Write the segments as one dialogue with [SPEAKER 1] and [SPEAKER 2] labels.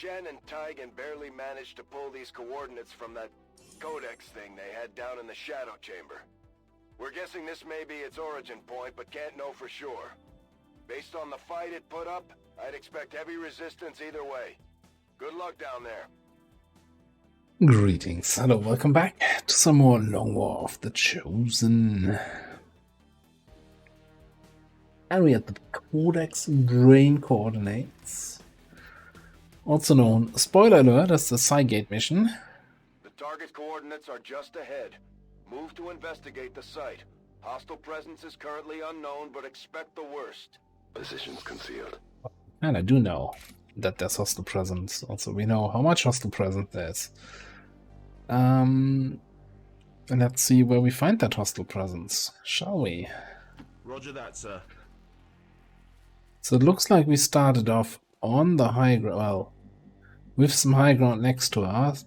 [SPEAKER 1] Shen and Taigen barely managed to pull these coordinates from that codex thing they had down in the Shadow Chamber. We're guessing this may be its origin point, but can't know for sure. Based on the fight it put up, I'd expect heavy resistance either way. Good luck down there.
[SPEAKER 2] Greetings, hello, welcome back to some more Long War of the Chosen. And we at the Codex Drain Coordinates, also known, spoiler alert, as the Cygate mission.
[SPEAKER 1] The target coordinates are just ahead. Move to investigate the site. Hostile presence is currently unknown, but expect the worst. Positions concealed.
[SPEAKER 2] And I do know that there's hostile presence. Also, we know how much hostile presence there is. And let's see where we find that hostile presence, shall we?
[SPEAKER 3] Roger that, sir.
[SPEAKER 2] So it looks like we started off on the high ground, well, with some high ground next to us,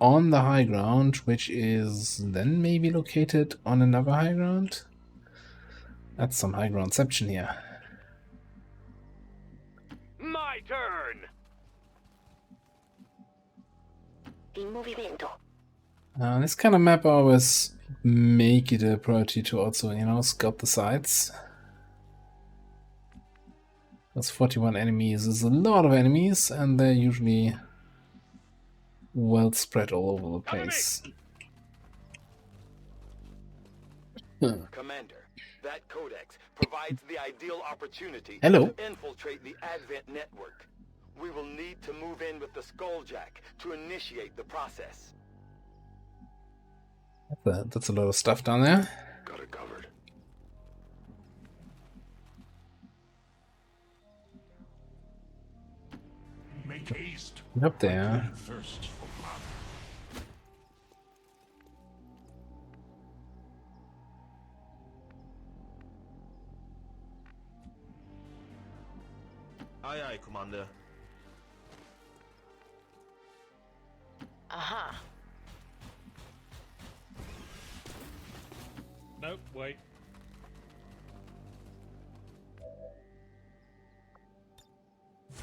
[SPEAKER 2] on the high ground, which is then maybe located on another high ground. That's some high groundception here.
[SPEAKER 1] My turn!
[SPEAKER 2] This kind of map always make it a priority to also, you know, scout the sites. Because 41 enemies is a lot of enemies, and they're usually well spread all over the place.
[SPEAKER 1] Commander, that codex provides the ideal opportunity
[SPEAKER 2] Hello.
[SPEAKER 1] to infiltrate the Advent network. We will need to move in with the Skulljack to initiate the process.
[SPEAKER 2] That's a lot of stuff down there.
[SPEAKER 1] Got it covered.
[SPEAKER 4] Make haste.
[SPEAKER 2] Up there.
[SPEAKER 4] First.
[SPEAKER 3] Aye, aye, Commander.
[SPEAKER 5] Aha.
[SPEAKER 4] Nope, wait.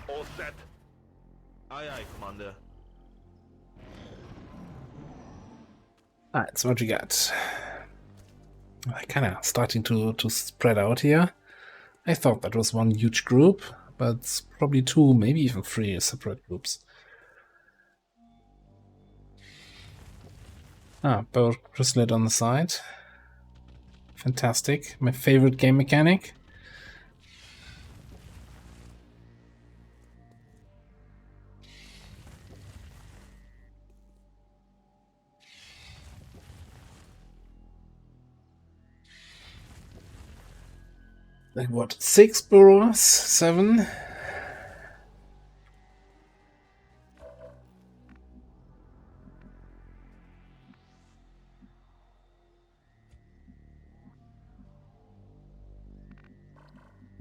[SPEAKER 1] All set.
[SPEAKER 3] Aye, aye, Commander.
[SPEAKER 2] Alright, so what you got? Kind of starting to spread out here. I thought that was one huge group, but it's probably two, maybe even three separate groups. Bow crystalite on the side. Fantastic. My favorite game mechanic. Like what? 6 burrows? 7?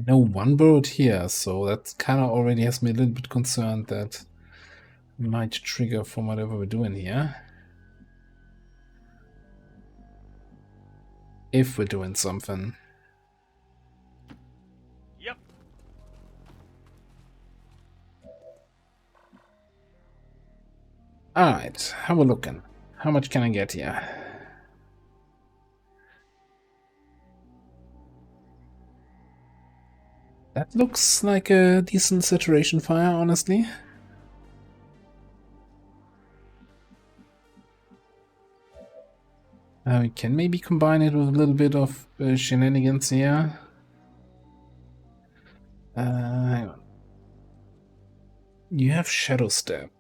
[SPEAKER 2] No one burrowed here, so that kind of already has me a little bit concerned that might trigger from whatever we're doing here. If we're doing something.
[SPEAKER 1] Yep.
[SPEAKER 2] Alright, how we looking? How much can I get here? That looks like a decent saturation fire, honestly. We can maybe combine it with a little bit of shenanigans here. Hang on. You have Shadow Step.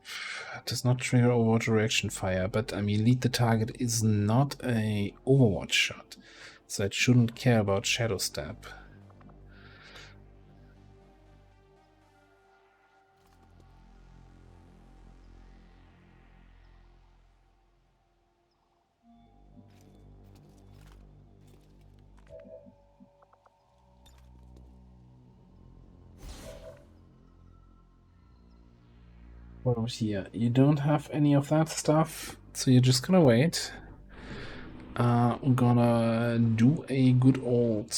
[SPEAKER 2] It does not trigger Overwatch reaction fire, but I mean, lead the target is not a Overwatch shot, so it shouldn't care about Shadow Step. What about here? You don't have any of that stuff, so you're just gonna wait. I'm gonna do a good old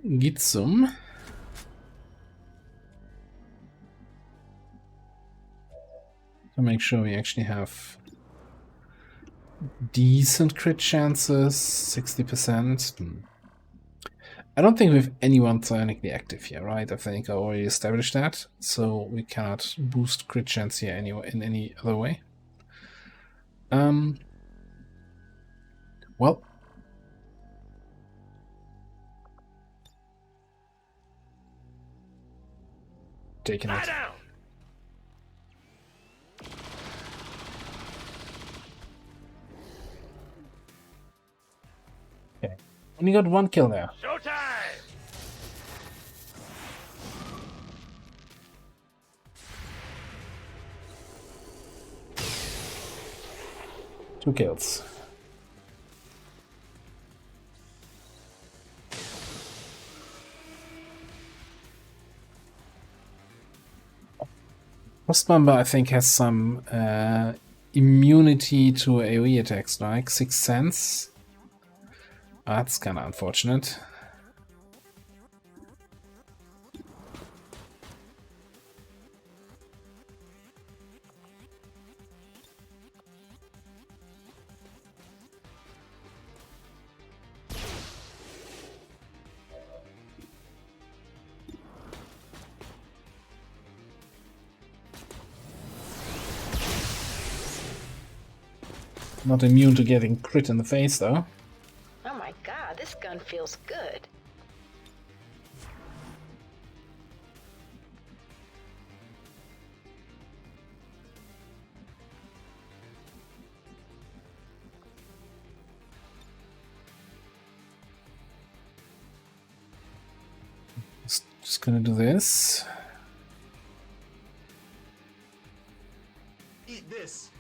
[SPEAKER 2] Gitsum. to make sure we actually have decent crit chances. 60%. I don't think we have anyone psionically active here, right? I think I already established that, so we cannot boost crit chance here anyway in any other way. Well, taking it. Okay, only got one kill there.
[SPEAKER 4] Showtime!
[SPEAKER 2] 2 kills. Frostbomber, I think, has some immunity to AoE attacks, like 6th Sense. That's kind of unfortunate. Not immune to getting crit in the face, though.
[SPEAKER 5] Oh my god, this gun feels good.
[SPEAKER 2] Just gonna do this.
[SPEAKER 3] Eat this.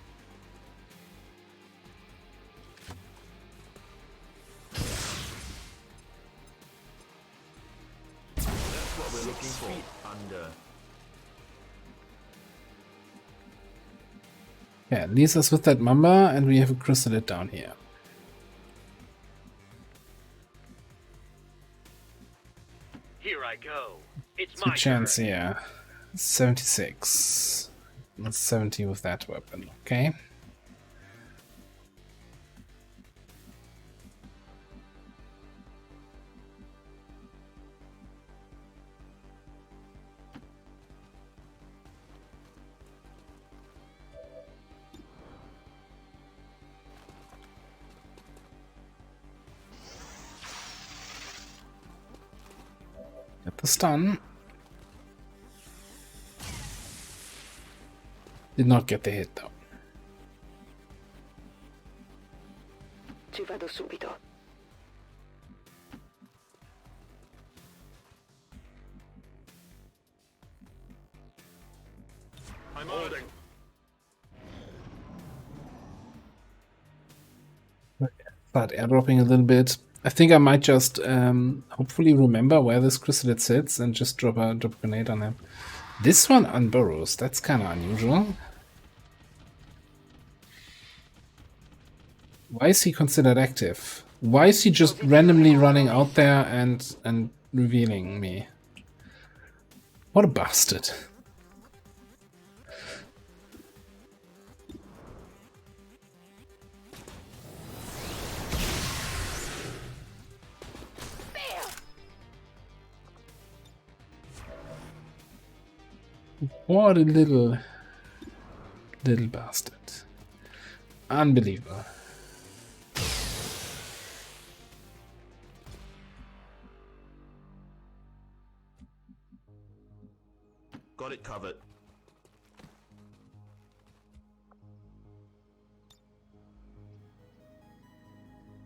[SPEAKER 3] That's what we're looking for. Under.
[SPEAKER 2] Yeah, leaves us with that Mamba, and we have a Chrysalid down here.
[SPEAKER 6] Here I go. It's
[SPEAKER 2] Good
[SPEAKER 6] my
[SPEAKER 2] chance
[SPEAKER 6] turn.
[SPEAKER 2] here. 76. That's 70 with that weapon, okay. Get the stun. Did not get the hit though.
[SPEAKER 5] Ci vado subito.
[SPEAKER 6] I'm holding.
[SPEAKER 2] Start airdropping a little bit. I think I might just hopefully remember where this Chrysalid sits and just drop a grenade on him. This one unburrows. That's kind of unusual. Why is he considered active? Why is he just randomly running out there and revealing me? What a bastard. What a little bastard. Unbelievable.
[SPEAKER 3] Got it covered.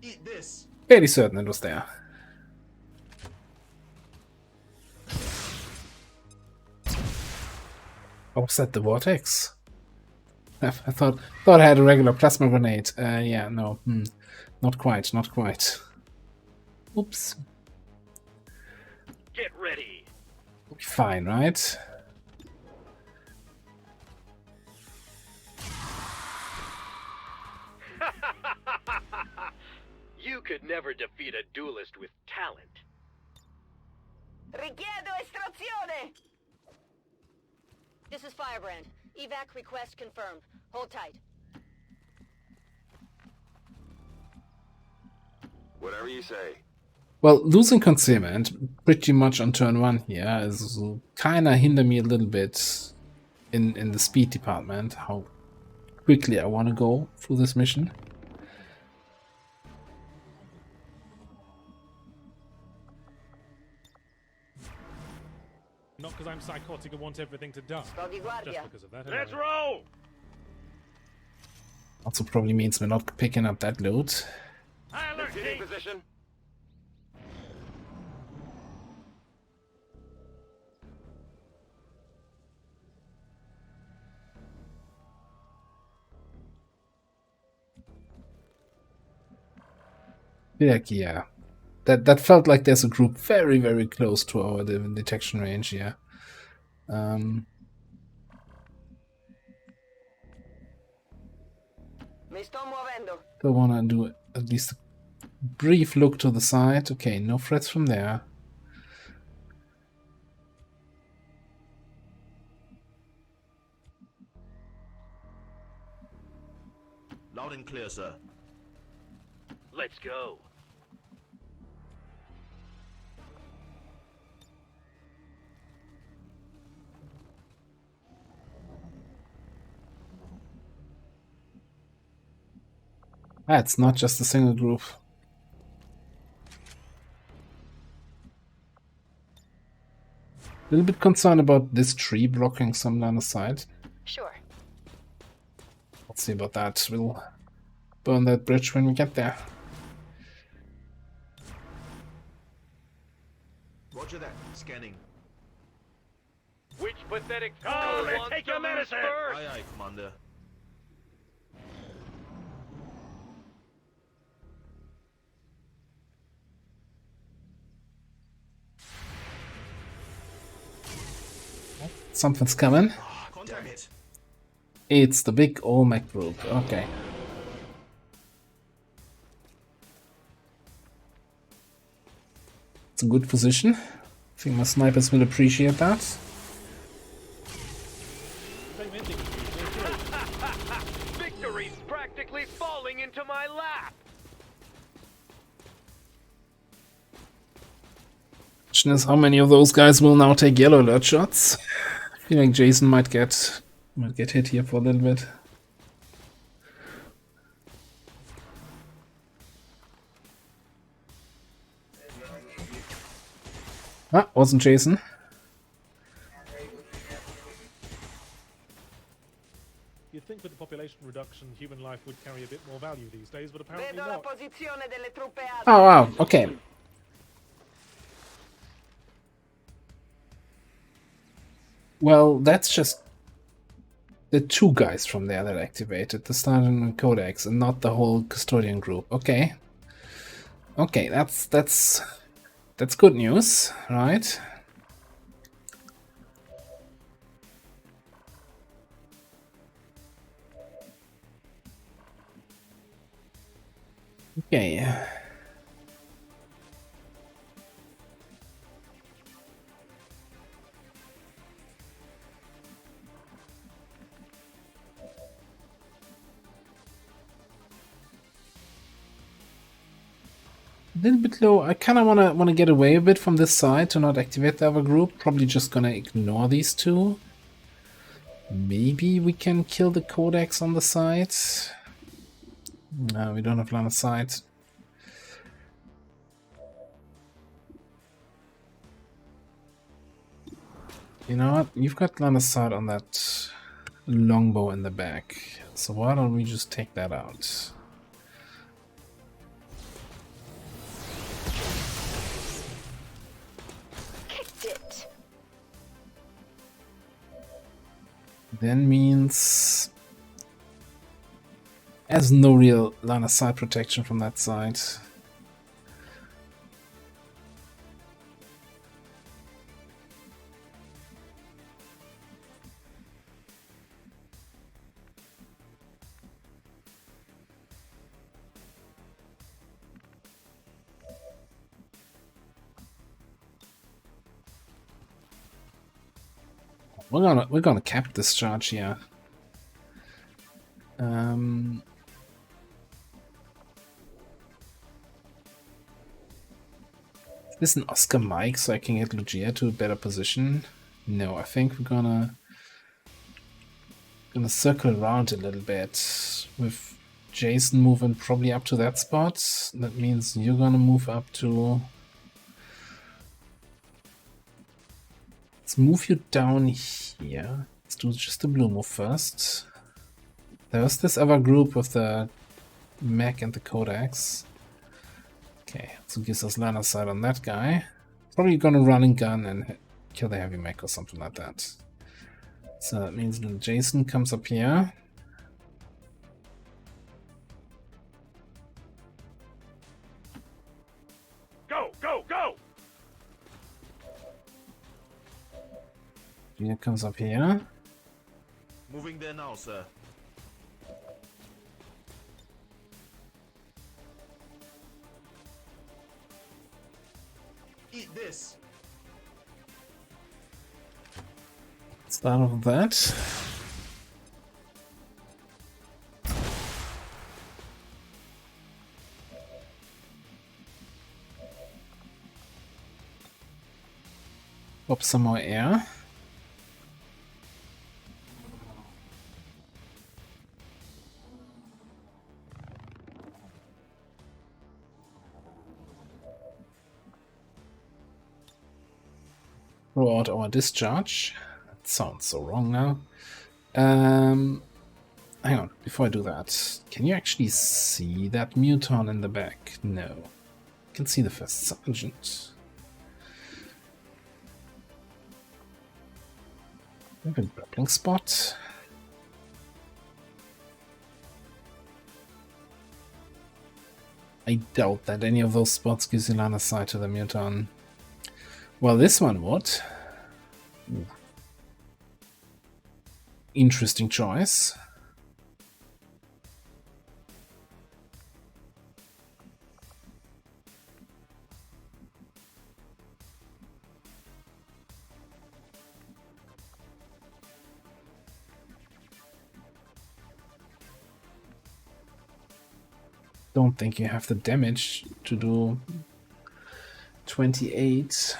[SPEAKER 3] Eat this.
[SPEAKER 2] Fairly certain it was there. Oh, was that the vortex? I thought I had a regular plasma grenade. Yeah, no, not quite, not quite. Oops.
[SPEAKER 6] Get ready.
[SPEAKER 2] We'll be fine, right?
[SPEAKER 6] You could never defeat a duelist with talent.
[SPEAKER 5] Richiedo estrazione! This is Firebrand.
[SPEAKER 7] Evac request confirmed. Hold tight.
[SPEAKER 1] Whatever you say.
[SPEAKER 2] Well, losing concealment pretty much on turn 1 here is kinda hinder me a little bit in the speed department, how quickly I want to go through this mission.
[SPEAKER 4] Not because I'm psychotic and want everything to die.
[SPEAKER 7] Sto di
[SPEAKER 4] Just
[SPEAKER 7] guardia.
[SPEAKER 4] because of that.
[SPEAKER 6] Let's
[SPEAKER 4] anyway.
[SPEAKER 6] roll!
[SPEAKER 2] Also probably means we're not picking up that loot.
[SPEAKER 6] High alert,
[SPEAKER 1] Taking
[SPEAKER 6] Chief.
[SPEAKER 1] position.
[SPEAKER 2] Yeah. That felt like there's a group very, very close to our detection range here.
[SPEAKER 7] Mi sto muovendo.
[SPEAKER 2] Don't want to do at least a brief look to the side. Okay, no threats from there.
[SPEAKER 3] Loud and clear, sir.
[SPEAKER 6] Let's go.
[SPEAKER 2] It's not just a single group. A little bit concerned about this tree blocking some line of sight.
[SPEAKER 5] Sure.
[SPEAKER 2] Let's see about that. We'll burn that bridge when we get there.
[SPEAKER 3] Roger that. Scanning.
[SPEAKER 6] Which pathetic oh, let's take your medicine first!
[SPEAKER 3] Aye, aye, Commander.
[SPEAKER 2] Something's coming.
[SPEAKER 3] Damn it.
[SPEAKER 2] It's the big Olmec group. Okay. It's a good position. I think my snipers will appreciate that.
[SPEAKER 4] Same ending.
[SPEAKER 6] Victory's practically falling into my lap!
[SPEAKER 2] Question is how many of those guys will now take yellow alert shots. I feel like Jason might get hit here for a little bit. Ah, wasn't Jason.
[SPEAKER 4] You'd think with the population reduction, human life would carry a bit more value these days, but apparently
[SPEAKER 7] Vedo la
[SPEAKER 4] not.
[SPEAKER 7] posizione delle truppe alte.
[SPEAKER 2] Oh wow, okay. Well, that's just the 2 guys from there that activated the Sergeant and Codex, and not the whole custodian group. Okay. Okay, that's good news, right? Okay. A little bit low. I kind of wanna get away a bit from this side to not activate the other group. Probably just gonna ignore these 2. Maybe we can kill the Codex on the side. No, we don't have line of sight. You know what? You've got line of sight on that longbow in the back. So why don't we just take that out?
[SPEAKER 5] Kicked it.
[SPEAKER 2] Then means there's no real line of sight protection from that side. We're gonna cap this charge here. Is this an Oscar Mike so I can get Lugia to a better position? No, I think we're gonna circle around a little bit with Jason moving probably up to that spot. That means you're gonna move up to... Let's move you down here. Let's do just the blue move first. There's this other group with the mech and the codex. Okay, so gives us line of sight on that guy. Probably gonna run and gun and kill the heavy mech or something like that. So that means that Jason comes up here.
[SPEAKER 6] Go, go, go!
[SPEAKER 2] Junior comes up here.
[SPEAKER 3] Moving there now, sir. Eat this.
[SPEAKER 2] Start of that. Pop some more air. Throw out our discharge. That sounds so wrong now. Hang on, before I do that, can you actually see that Muton in the back? No. You can see the first sergeant. We have a grappling spot. I doubt that any of those spots gives you line of sight to the Muton. Well, this one would. Ooh. Interesting choice. Don't think you have the damage to do 28.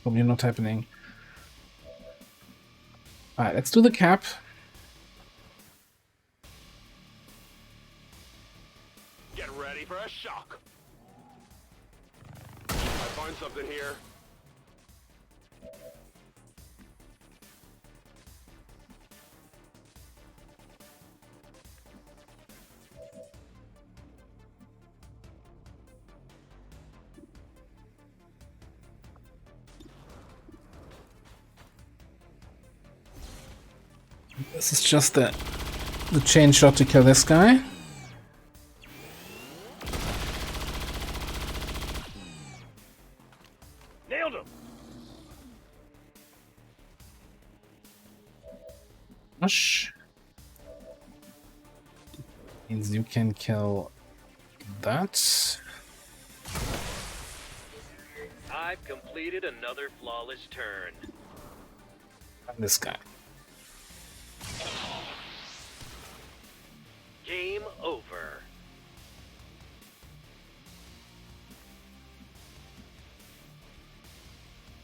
[SPEAKER 2] Probably not happening. Alright, let's do the cap.
[SPEAKER 6] Get ready for a shock. I find something here.
[SPEAKER 2] This is just the chain shot to kill this guy.
[SPEAKER 6] Nailed him.
[SPEAKER 2] Rush. Means you can kill that.
[SPEAKER 6] I've completed another flawless turn.
[SPEAKER 2] And this guy.
[SPEAKER 6] Game over.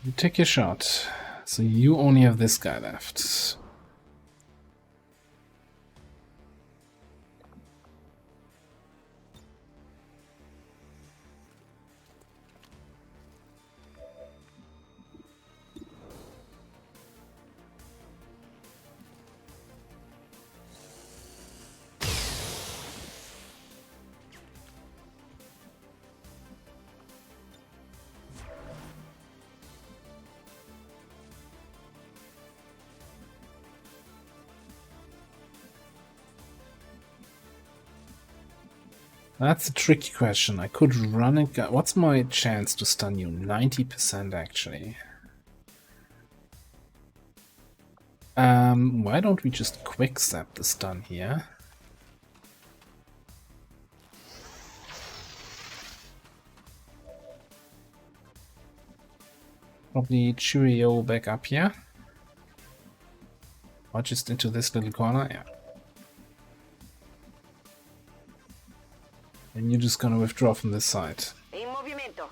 [SPEAKER 2] You take your shot. So you only have this guy left. That's a tricky question. I could run and gun. What's my chance to stun you? 90% actually. Why don't we just quick zap the stun here? Probably Cheerio back up here. Or just into this little corner, yeah. And you're just gonna withdraw from this side.
[SPEAKER 7] In movimento.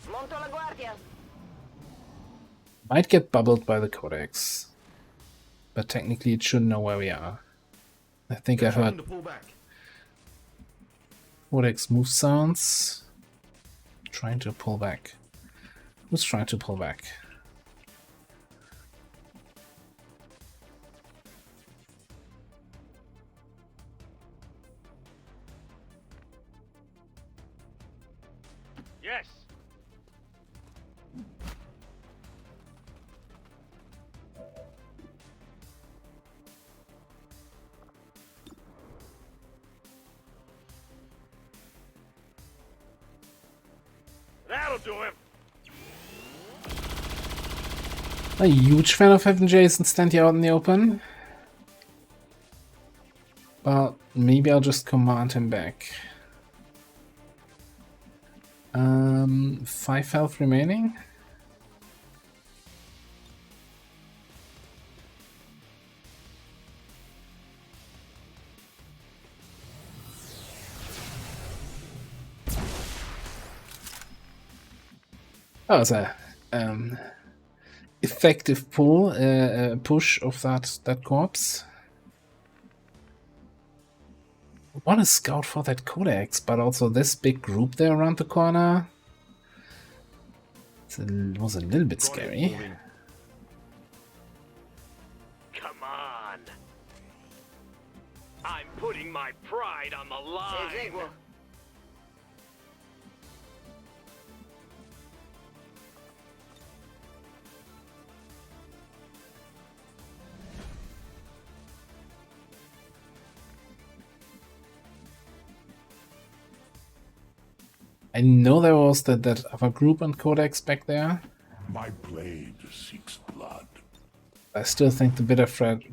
[SPEAKER 7] Monto la guardia.
[SPEAKER 2] Might get bubbled by the Codex. But technically it should know where we are. I think I heard
[SPEAKER 3] To pull back.
[SPEAKER 2] Codex move sounds. Trying to pull back. Who's trying to pull back?
[SPEAKER 6] Yes. That'll do him.
[SPEAKER 2] A huge fan of having Jason stand here out in the open. But maybe I'll just command him back. 5 health remaining. Oh, it's a effective pull, push of that corpse. I want to scout for that Codex, but also this big group there around the corner. It was a little bit scary.
[SPEAKER 3] Moving.
[SPEAKER 6] Come on. I'm putting my pride on the line.
[SPEAKER 7] Eseguo.
[SPEAKER 2] I know there was that other group on Codex back there.
[SPEAKER 8] My blade seeks blood.
[SPEAKER 2] I still think the bigger threat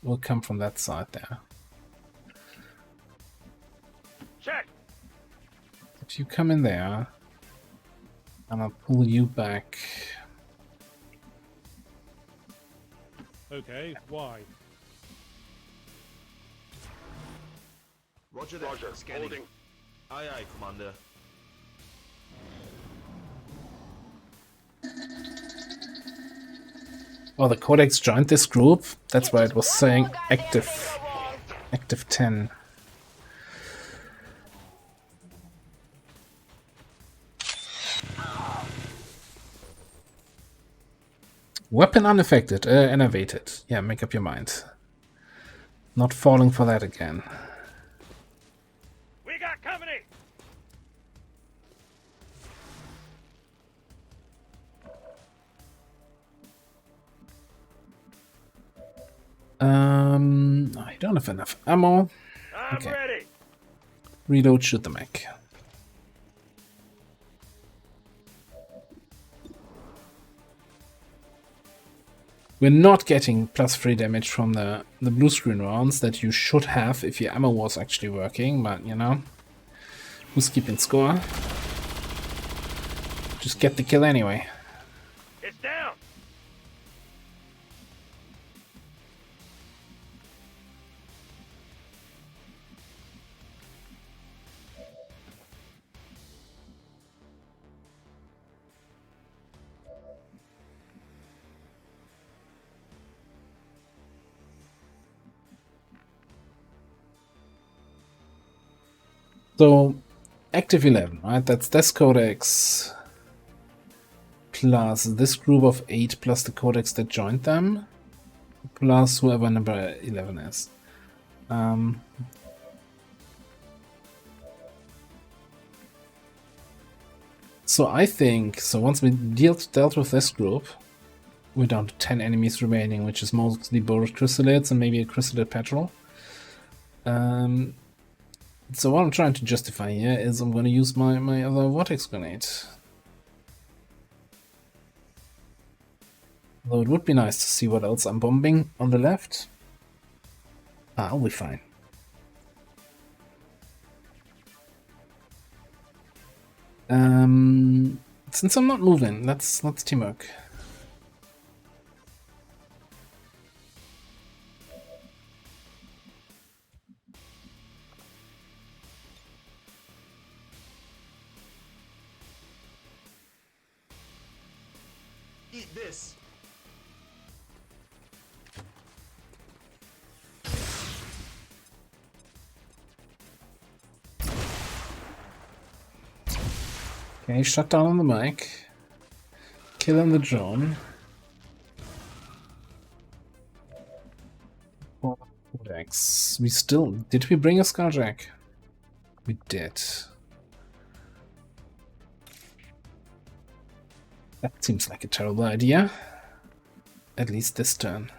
[SPEAKER 2] will come from that side there.
[SPEAKER 6] Check.
[SPEAKER 2] If you come in there, and I'll pull you back.
[SPEAKER 4] Okay, why?
[SPEAKER 3] Roger that.
[SPEAKER 6] Roger.
[SPEAKER 3] Scanning.
[SPEAKER 6] Holding.
[SPEAKER 3] Aye, aye, Commander.
[SPEAKER 2] Oh, the Codex joined this group. That's why it was saying active 10. Weapon unaffected, innovated. Yeah, make up your mind. Not falling for that again.
[SPEAKER 6] We got company.
[SPEAKER 2] I don't have enough ammo.
[SPEAKER 6] I'm
[SPEAKER 2] Okay.
[SPEAKER 6] ready.
[SPEAKER 2] Reload, shoot the mech. We're not getting +3 damage from the blue screen rounds that you should have if your ammo was actually working, but you know, who's keeping score? Just get the kill anyway.
[SPEAKER 6] It's down.
[SPEAKER 2] So, active 11, right? That's this Codex plus this group of 8 plus the Codex that joined them plus whoever number 11 is. So I think, so once we dealt with this group, we're down to 10 enemies remaining, which is mostly boros chrysalids and maybe a chrysalid petrol. So what I'm trying to justify here is I'm going to use my other vortex grenade. Though it would be nice to see what else I'm bombing on the left. I'll be fine. Since I'm not moving, let's teamwork.
[SPEAKER 3] Eat this.
[SPEAKER 2] Okay, shut down on the mic. Killing the drone. Codex. We still... Did we bring a Scarjack? We did. That seems like a terrible idea. At least this turn.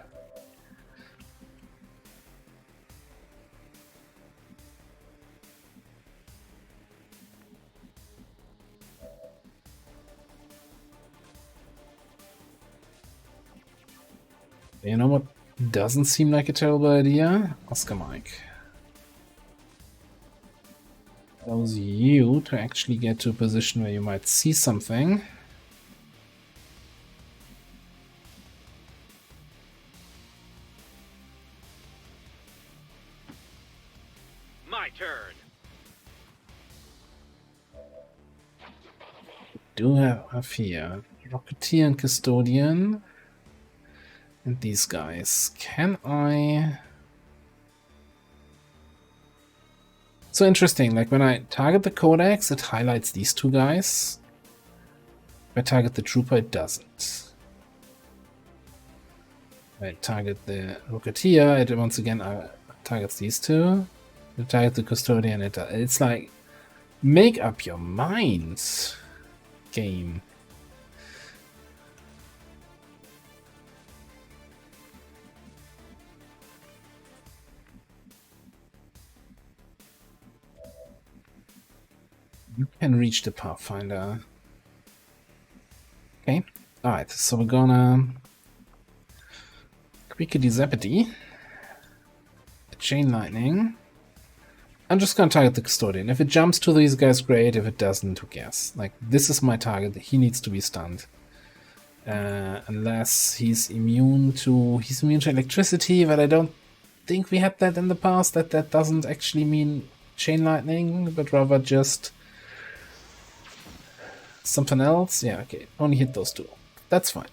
[SPEAKER 2] You know what doesn't seem like a terrible idea? Oscar Mike. Allows you to actually get to a position where you might see something.
[SPEAKER 6] My turn.
[SPEAKER 2] Do have here Rocketeer and Custodian. And these guys. Can I... So interesting, like when I target the Codex, it highlights these two guys. If I target the Trooper, it doesn't. If I target the Rocketeer, it once again targets these two. If I target the Custodian, it's like, make up your minds, game. You can reach the Pathfinder. Okay, alright, so we're gonna Quickity Zappity, Chain Lightning. I'm just gonna target the Custodian. If it jumps to these guys, great. If it doesn't, who cares? Like, this is my target. He needs to be stunned. Unless he's immune to electricity, but I don't think we had that in the past. That doesn't actually mean Chain Lightning, but rather just something else? Yeah, okay. Only hit those two. That's fine.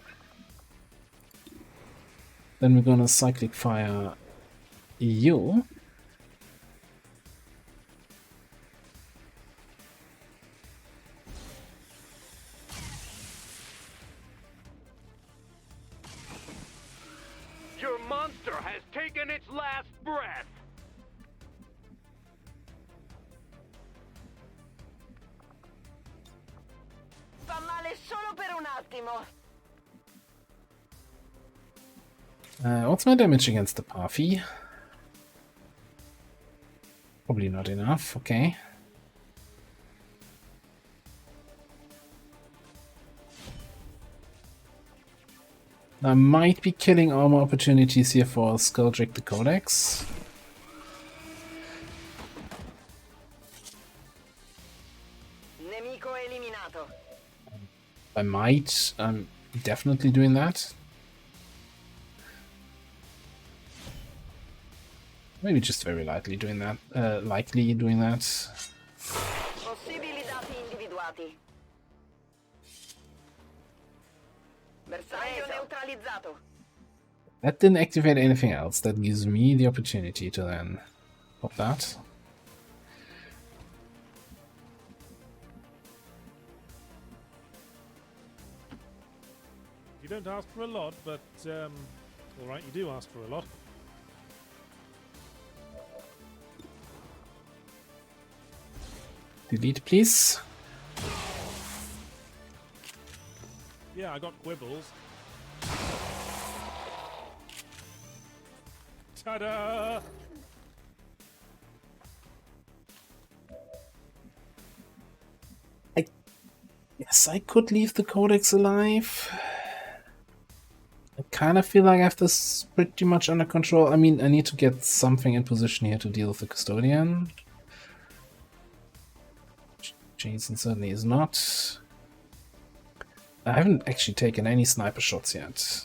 [SPEAKER 2] Then we're gonna Cyclic Fire you.
[SPEAKER 6] Your monster has taken its last breath.
[SPEAKER 7] Fa male solo per un attimo.
[SPEAKER 2] What's my damage against the Pathy? Probably not enough, okay. I might be killing armor opportunities here for Skulljack the Codex.
[SPEAKER 7] Nemico eliminato.
[SPEAKER 2] I might. I'm definitely doing that. Maybe just very lightly doing that. Likely doing that.
[SPEAKER 7] Possibili dati individuati. Bersaglio neutralizzato.
[SPEAKER 2] That didn't activate anything else. That gives me the opportunity to then pop that.
[SPEAKER 4] You don't ask for a lot, but alright, you do ask for a lot.
[SPEAKER 2] Delete, please.
[SPEAKER 4] Yeah, I got quibbles. Ta-da!
[SPEAKER 2] Yes, I could leave the Codex alive. I kind of feel like I have this pretty much under control. I mean, I need to get something in position here to deal with the Custodian. Jason certainly is not. I haven't actually taken any sniper shots yet.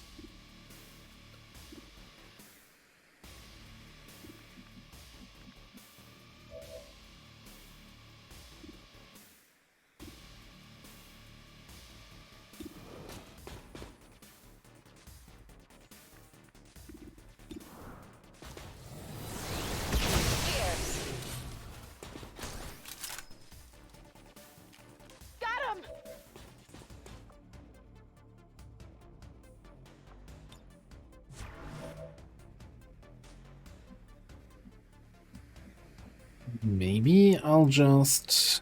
[SPEAKER 2] Maybe I'll just...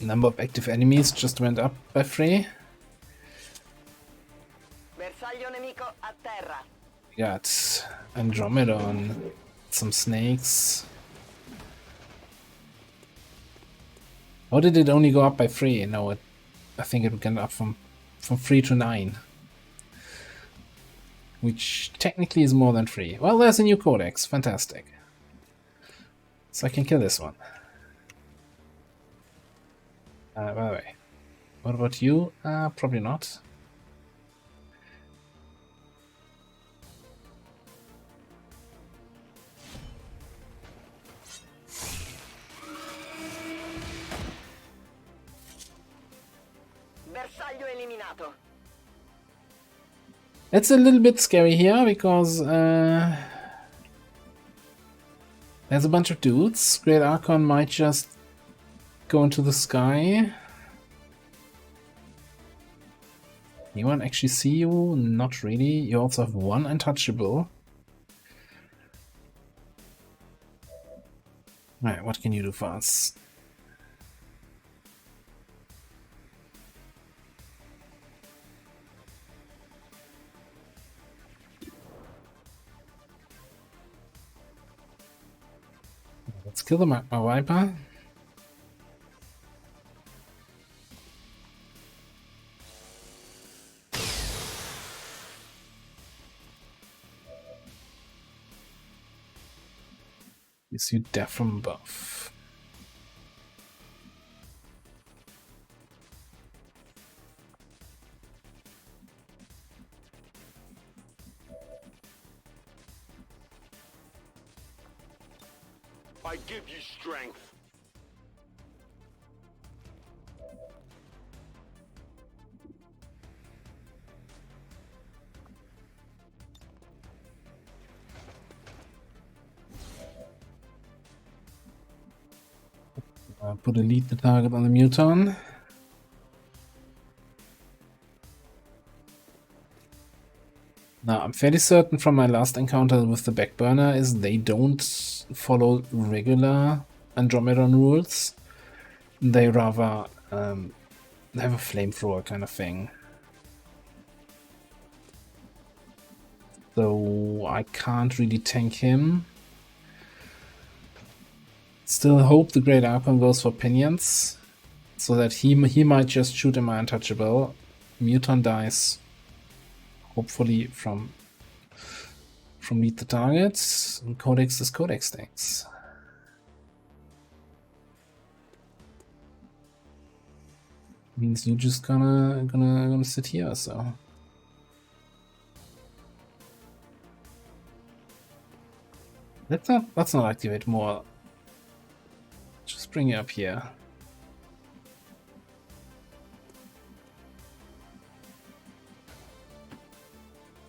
[SPEAKER 2] Number of active enemies just went up by 3.
[SPEAKER 7] Bersaglio nemico a terra.
[SPEAKER 2] We got Andromedon, some snakes. How did it only go up by 3? No, I think it went up from 3 to 9. Which technically is more than 3. Well, there's a new codex. Fantastic. So I can kill this one. By the way, what about you? Probably not.
[SPEAKER 7] Bersaglio eliminato.
[SPEAKER 2] It's a little bit scary here because there's a bunch of dudes. Great Archon might just go into the sky. Anyone actually see you? Not really. You also have one untouchable. Alright, what can you do for us? Let's kill the Magma Viper. Gives you death from above.
[SPEAKER 6] I give you strength.
[SPEAKER 2] Put a lead the target on the Muton. Now, I'm fairly certain from my last encounter with the Backburner is they don't follow regular Andromedon rules. They rather have a flamethrower kind of thing. So I can't really tank him. Still hope the Great Archon goes for Pinions, so that he might just shoot in my untouchable. Muton dies, hopefully from meet the target. And Codex is Codex things. Means you just gonna sit here, so. Let's not activate more. Just bring it up here.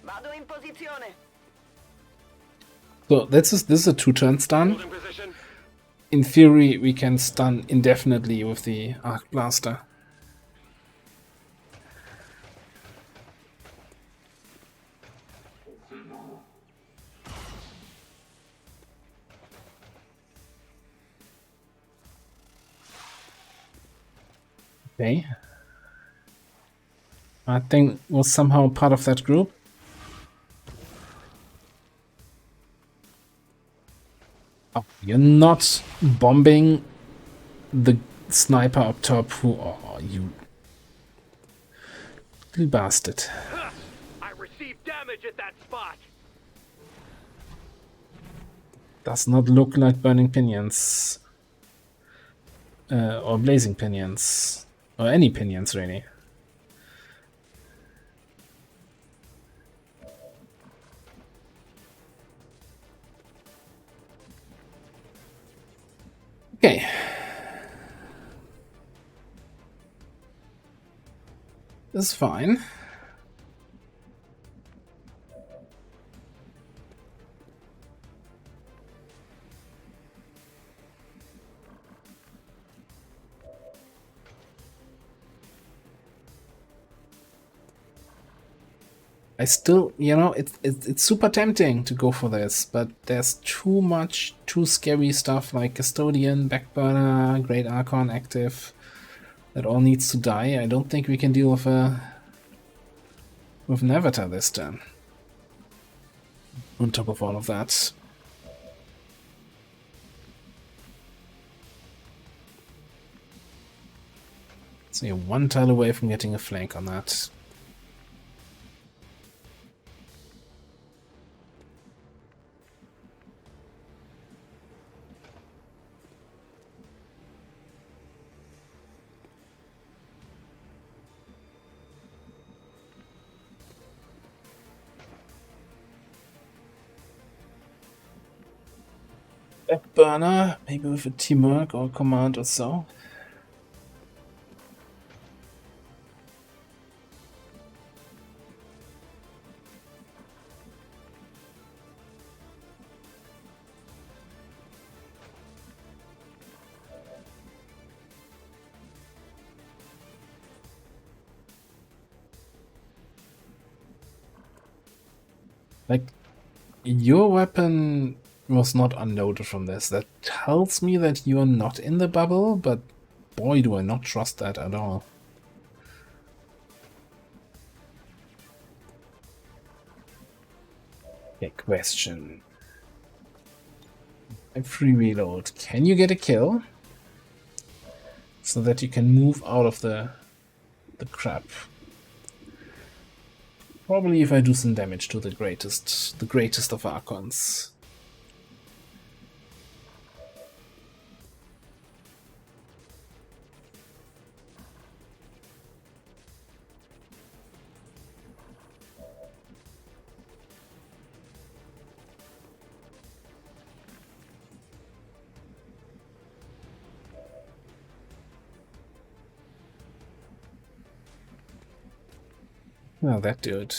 [SPEAKER 7] Vado in posizione.
[SPEAKER 2] So this is a 2-turn stun.
[SPEAKER 6] Holding position.
[SPEAKER 2] In theory, we can stun indefinitely with the Arc Blaster. Okay. I think was somehow part of that group. Oh, you're not bombing the sniper up top who... Oh, you... little bastard.
[SPEAKER 6] I received damage at that spot.
[SPEAKER 2] Does not look like burning pinions. Or blazing pinions. Or any pinions, really. Okay. This is fine. I still, you know, it's super tempting to go for this, but there's too much, too scary stuff like Custodian, Backburner, Great Archon active. That all needs to die. I don't think we can deal with an Avatar this turn. On top of all of that. So you're one tile away from getting a flank on that. Backburner, maybe with a teamwork or command or so. Like, your weapon was not unloaded from this. That tells me that you're not in the bubble, but boy, do I not trust that at all. Okay, question. A free reload. Can you get a kill? So that you can move out of the crap. Probably if I do some damage to the greatest of Archons. Well, that dude.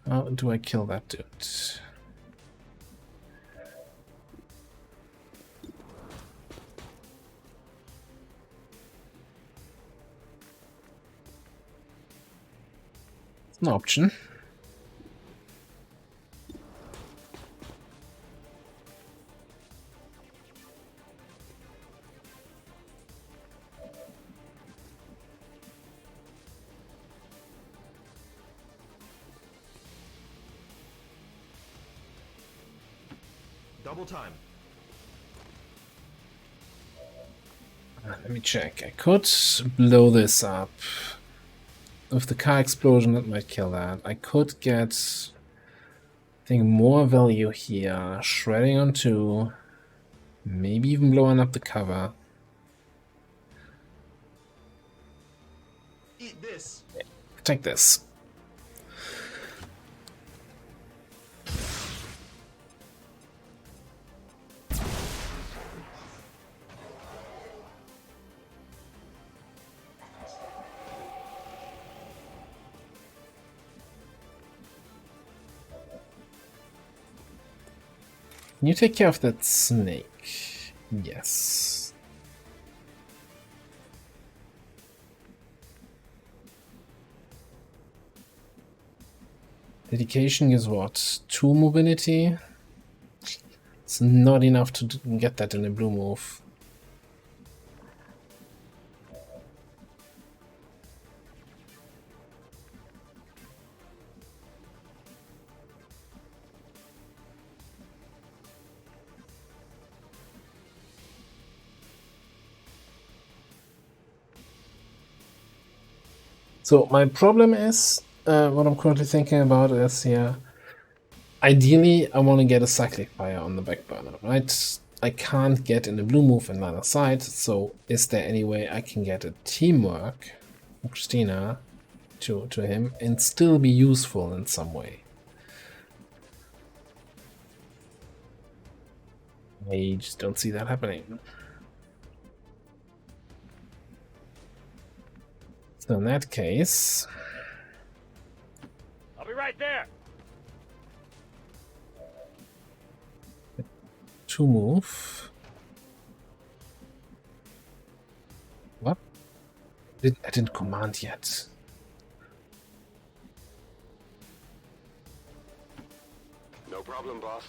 [SPEAKER 2] How do I kill that dude? It's an option.
[SPEAKER 3] Double time.
[SPEAKER 2] Let me check. I could blow this up. With the car explosion, that might kill that. I could get, I think, more value here. Shredding on 2. Maybe even blowing up the cover.
[SPEAKER 3] Eat this.
[SPEAKER 2] Take this. Can you take care of that snake? Yes. Dedication is what? 2 mobility? It's not enough to get that in a blue move. So my problem is, what I'm currently thinking about is here, ideally I want to get a cyclic fire on the back burner, right? I can't get in the blue move in line of sight, so is there any way I can get a teamwork from Christina to him and still be useful in some way? I just don't see that happening. So in that case,
[SPEAKER 6] I'll be right there.
[SPEAKER 2] 2 move. What? I didn't command yet.
[SPEAKER 1] No problem, boss.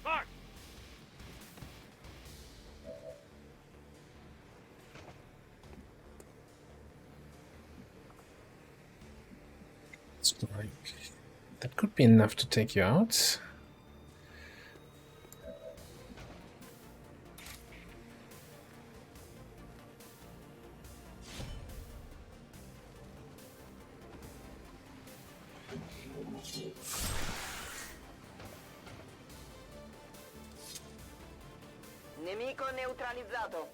[SPEAKER 6] Mark!
[SPEAKER 2] Strike. That could be enough to take you out.
[SPEAKER 7] Nemico neutralizzato.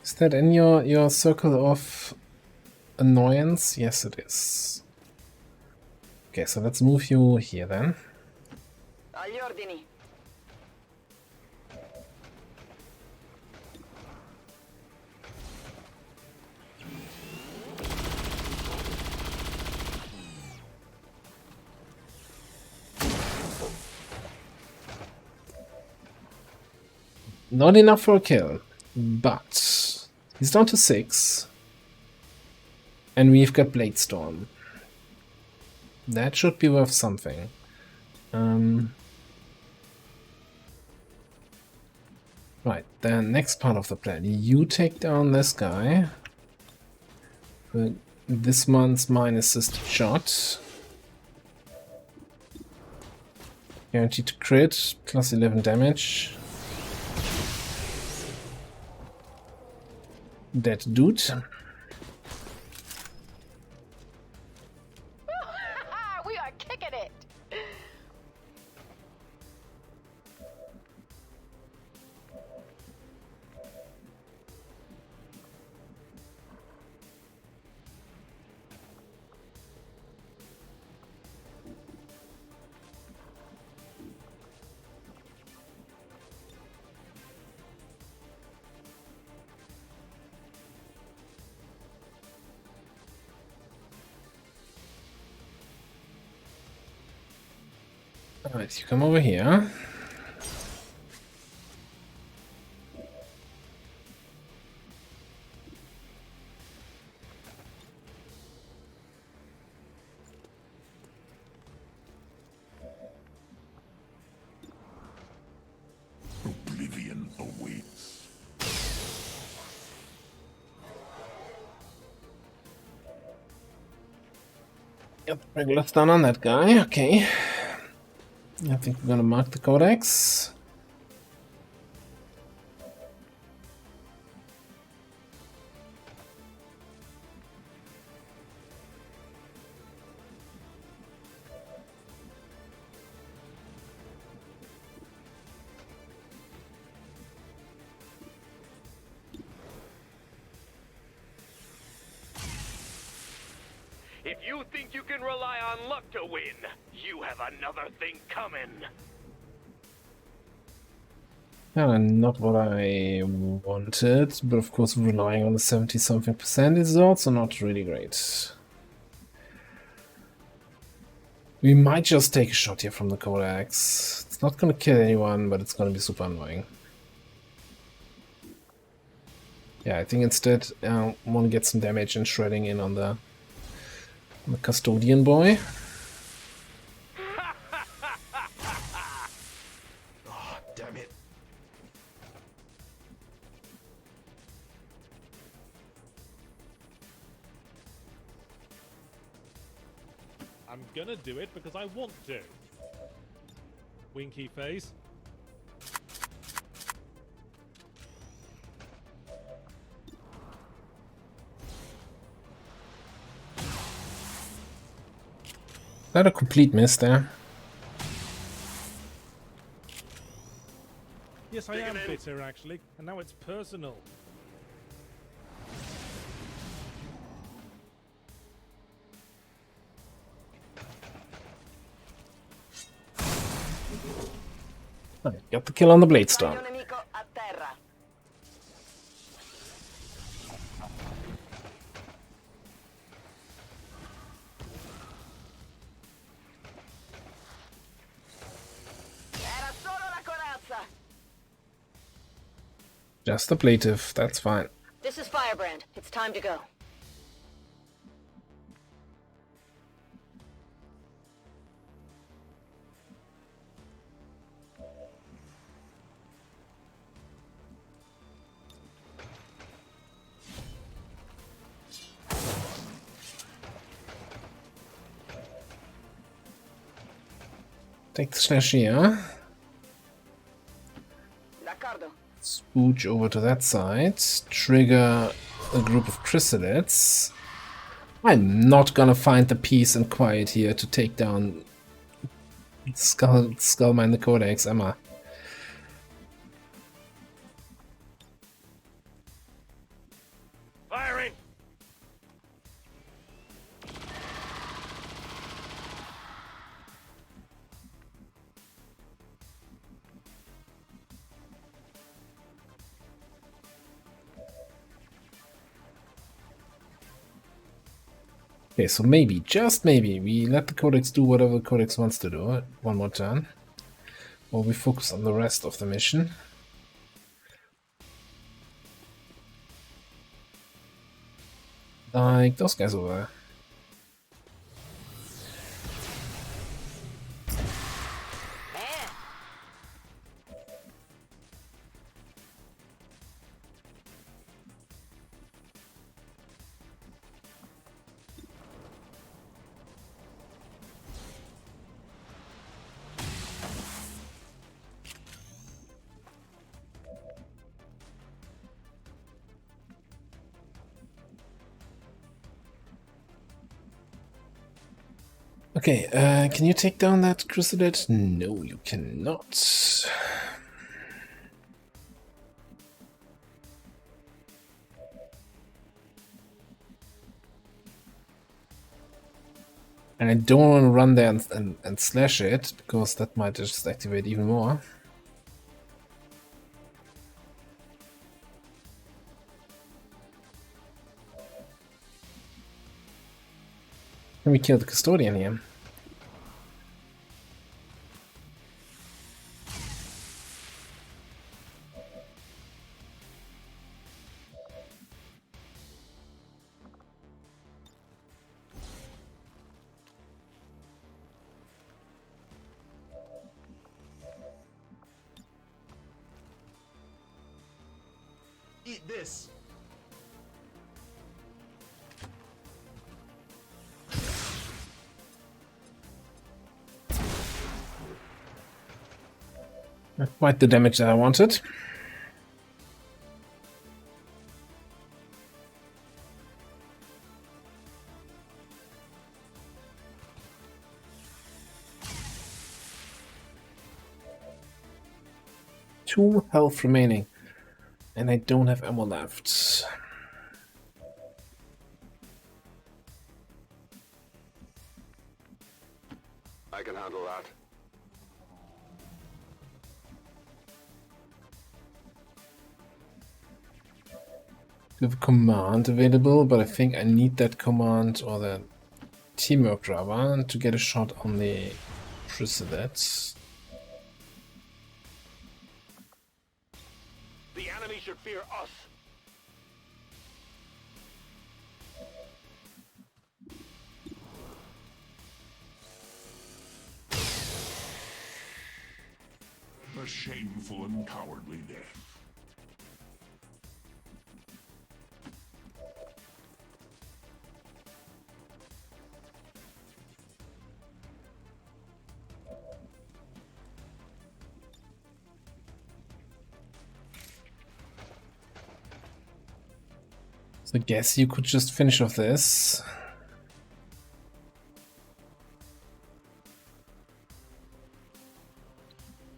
[SPEAKER 2] Is that in your circle of annoyance? Yes, it is. Okay, so let's move you here then.
[SPEAKER 7] Agli ordini.
[SPEAKER 2] Not enough for a kill, but he's down to 6. And we've got Blade Storm. That should be worth something. Right, the next part of the plan. You take down this guy. This one's mine assisted shot. Guaranteed to crit, plus 11 damage. Dead dude.
[SPEAKER 5] We are kicking it.
[SPEAKER 2] Alright, you come over here.
[SPEAKER 8] Oblivion awaits.
[SPEAKER 2] Yep, regular stun on that guy, okay. I think we're gonna mark the codex.
[SPEAKER 6] If you think you can rely on luck to win, you have another thing coming.
[SPEAKER 2] Yeah, not what I wanted, but of course relying on the 70-something% is also not really great. We might just take a shot here from the codex. It's not gonna kill anyone, but it's gonna be super annoying. Yeah, I think instead I want to get some damage and shredding in on the The custodian boy.
[SPEAKER 3] Oh, damn it.
[SPEAKER 4] I'm gonna do it because I want to. Winky face.
[SPEAKER 2] Not a complete miss there.
[SPEAKER 4] Yes, I am bitter actually, and now it's personal.
[SPEAKER 2] Got the kill on the Bladestone.
[SPEAKER 7] Raggio nemico a terra. Era solo la corazza.
[SPEAKER 2] Just ablative, that's fine.
[SPEAKER 5] This is Firebrand. It's time to go.
[SPEAKER 2] Take the slash here.
[SPEAKER 7] D'accordo.
[SPEAKER 2] Spooch over to that side. Trigger a group of chrysalids. I'm not gonna find the peace and quiet here to take down Skullmine the Codex, am I?
[SPEAKER 6] Firing!
[SPEAKER 2] Okay, so maybe, just maybe, we let the Codex do whatever the Codex wants to do one more turn. Or we focus on the rest of the mission. Like those guys over there. Okay, can you take down that chrysalid? No, you cannot. And I don't want to run there and slash it, because that might just activate even more. Can we kill the custodian here?
[SPEAKER 3] Eat this.
[SPEAKER 2] Not quite the damage that I wanted. Two health remaining. And I don't have ammo left.
[SPEAKER 1] I can handle that.
[SPEAKER 2] We have a command available, but I think I need that command or the teamwork DerAva to get a shot on the chrysalids.
[SPEAKER 6] The enemy should fear us.
[SPEAKER 8] shameful and cowardly death.
[SPEAKER 2] So I guess you could just finish off this.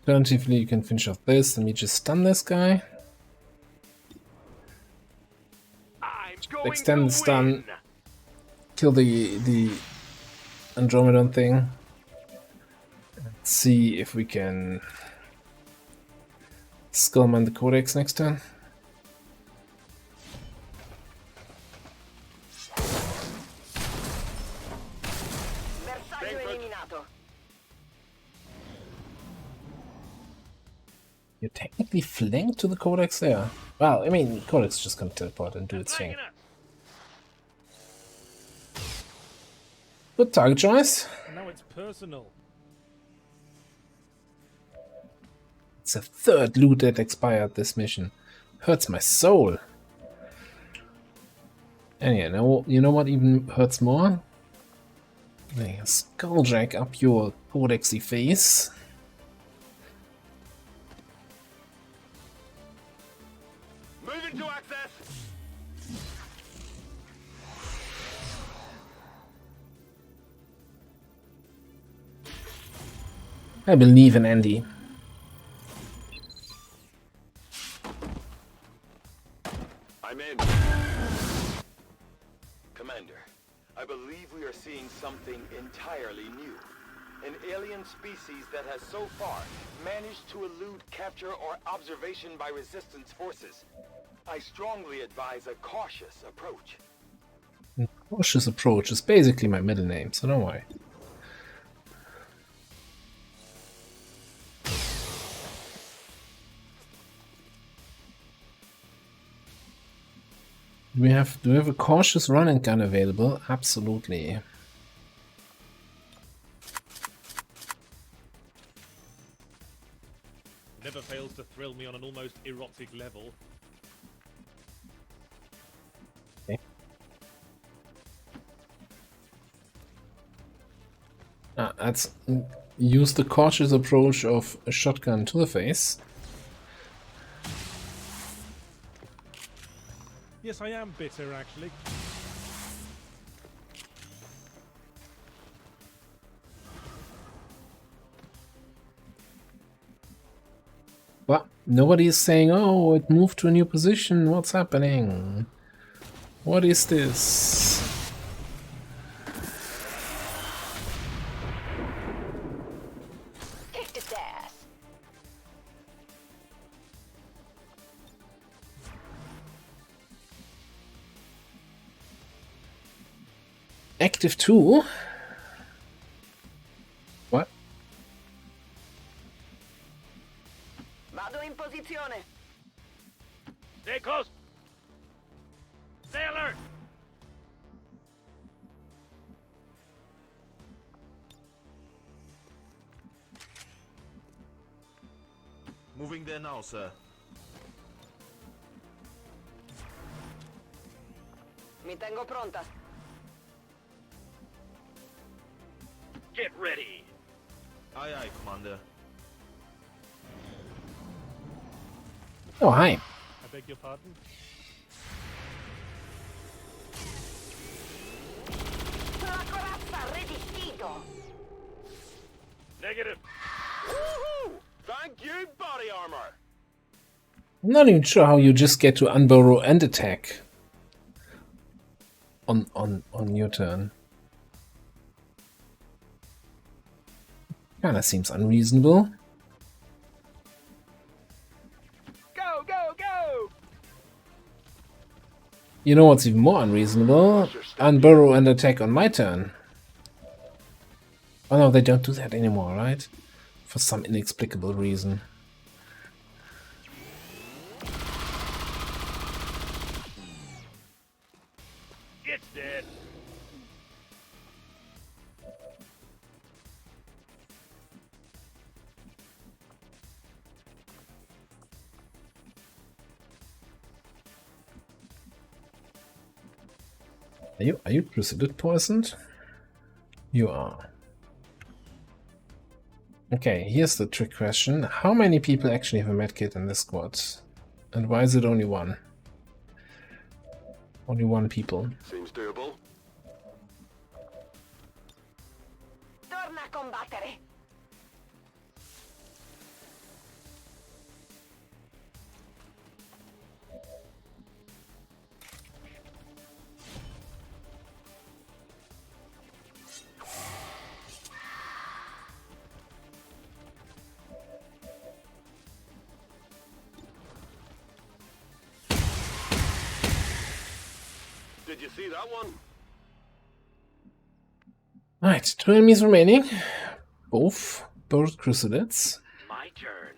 [SPEAKER 2] Alternatively, you can finish off this. Let me just stun this guy.
[SPEAKER 6] I'm going
[SPEAKER 2] Extend
[SPEAKER 6] to
[SPEAKER 2] the stun.
[SPEAKER 6] win.
[SPEAKER 2] Kill the Andromedon thing. Let's see if we can Skullman the Codex next turn.
[SPEAKER 7] Bersaglio eliminato.
[SPEAKER 2] You're technically flanked to the Codex there. Well, I mean, Codex is just gonna teleport and do its thing.
[SPEAKER 6] Flanking us.
[SPEAKER 2] Good target choice.
[SPEAKER 4] And now it's personal.
[SPEAKER 2] It's a third loot that expired this mission. Hurts my soul. And yeah, now, you know what even hurts more? They skulljack up your codexy face.
[SPEAKER 6] Moving to access.
[SPEAKER 2] I believe in Andy.
[SPEAKER 1] I'm in. Commander, I believe we are seeing something entirely new. An alien species that has so far managed to elude capture or observation by resistance forces. I strongly advise a cautious approach.
[SPEAKER 2] Cautious approach is basically my middle name, so don't worry. Do we have a cautious run and gun available? Absolutely.
[SPEAKER 4] Never fails to thrill me on an almost erotic level.
[SPEAKER 2] Okay. Let's use the cautious approach of a shotgun to the face.
[SPEAKER 4] Yes, I am bitter, actually.
[SPEAKER 2] But nobody is saying, oh, it moved to a new position. What's happening? What is this?
[SPEAKER 5] Kicked its ass.
[SPEAKER 2] Active 2? What?
[SPEAKER 7] Vado in posizione.
[SPEAKER 6] Stay close. Stay alert.
[SPEAKER 3] Moving there now, sir.
[SPEAKER 7] Mi tengo pronta.
[SPEAKER 6] Get ready.
[SPEAKER 3] Aye, aye, Commander.
[SPEAKER 2] Oh, hi.
[SPEAKER 4] I beg your pardon?
[SPEAKER 7] La corazza resistito.
[SPEAKER 6] Negative. Woohoo! Thank you, body armor.
[SPEAKER 2] I'm not even sure how you just get to unburrow and attack on your turn. Kinda seems unreasonable.
[SPEAKER 6] Go, go, go!
[SPEAKER 2] You know what's even more unreasonable? Unburrow and attack on my turn. Oh no, they don't do that anymore, right? For some inexplicable reason.
[SPEAKER 6] It's dead.
[SPEAKER 2] Are you Crucible poisoned? You are. Okay, here's the trick question. How many people actually have a medkit in this squad? And why is it only one? Only one people.
[SPEAKER 1] Seems doable.
[SPEAKER 7] Torna a combattere.
[SPEAKER 1] Did you see that one?
[SPEAKER 2] Right, 2 enemies remaining. Both crucibles.
[SPEAKER 6] My turn.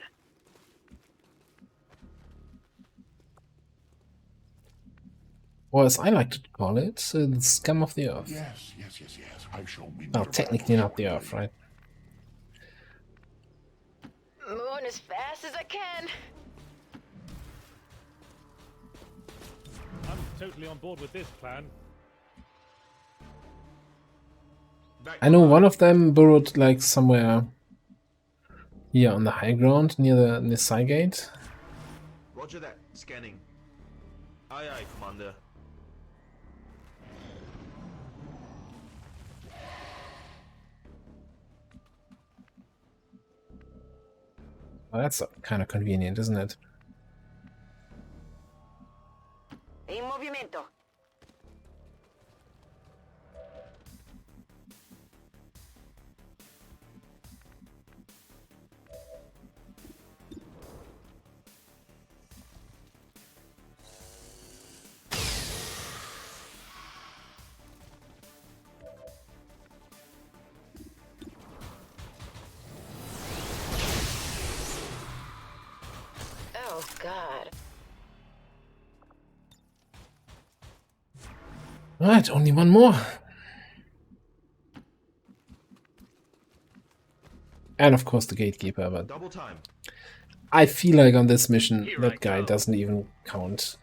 [SPEAKER 2] Or as I like to call it, the scum of the earth.
[SPEAKER 8] Yes, yes, yes, yes. I shall be.
[SPEAKER 2] Well, technically not the earth, right?
[SPEAKER 5] Moving as fast as I can.
[SPEAKER 4] I'm totally on board with this plan.
[SPEAKER 3] Back
[SPEAKER 2] I know one of them burrowed like somewhere here on the high ground near the side gate.
[SPEAKER 3] Roger that. Scanning. Aye, aye, Commander.
[SPEAKER 2] Well, that's kind of convenient, isn't it?
[SPEAKER 7] In movimento.
[SPEAKER 5] Oh, God.
[SPEAKER 2] Right, only one more. And of course the gatekeeper, but
[SPEAKER 3] Double time.
[SPEAKER 2] I feel like on this mission
[SPEAKER 6] Here I
[SPEAKER 2] that guy
[SPEAKER 6] go.
[SPEAKER 2] doesn't even count.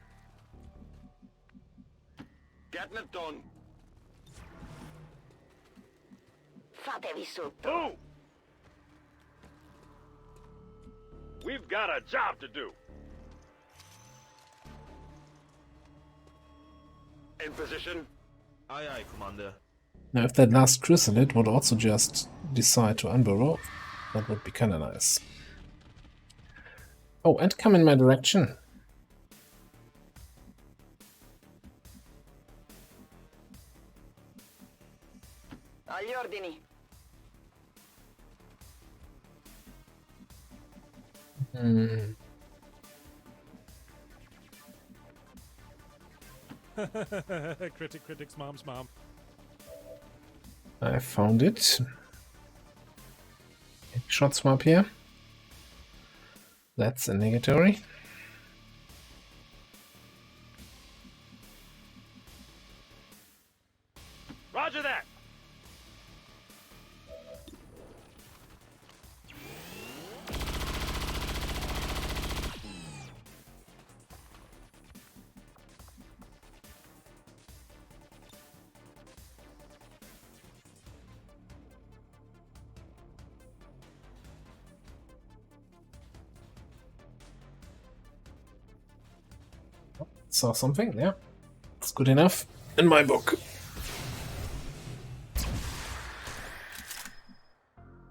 [SPEAKER 1] Getting it done.
[SPEAKER 7] Fatevi sotto.
[SPEAKER 6] Who? We've got a job to do.
[SPEAKER 1] In position.
[SPEAKER 3] Aye, aye, Commander.
[SPEAKER 2] Now if that last chrysalid would also just decide to unburrow, that would be kinda nice. Oh, and come in my direction.
[SPEAKER 7] Agli ordini.
[SPEAKER 2] Hmm.
[SPEAKER 4] Critics, mom's mom.
[SPEAKER 2] I found it. Shot swap here. That's a negatory.
[SPEAKER 6] Roger that.
[SPEAKER 2] Saw something, yeah. It's good enough in my book.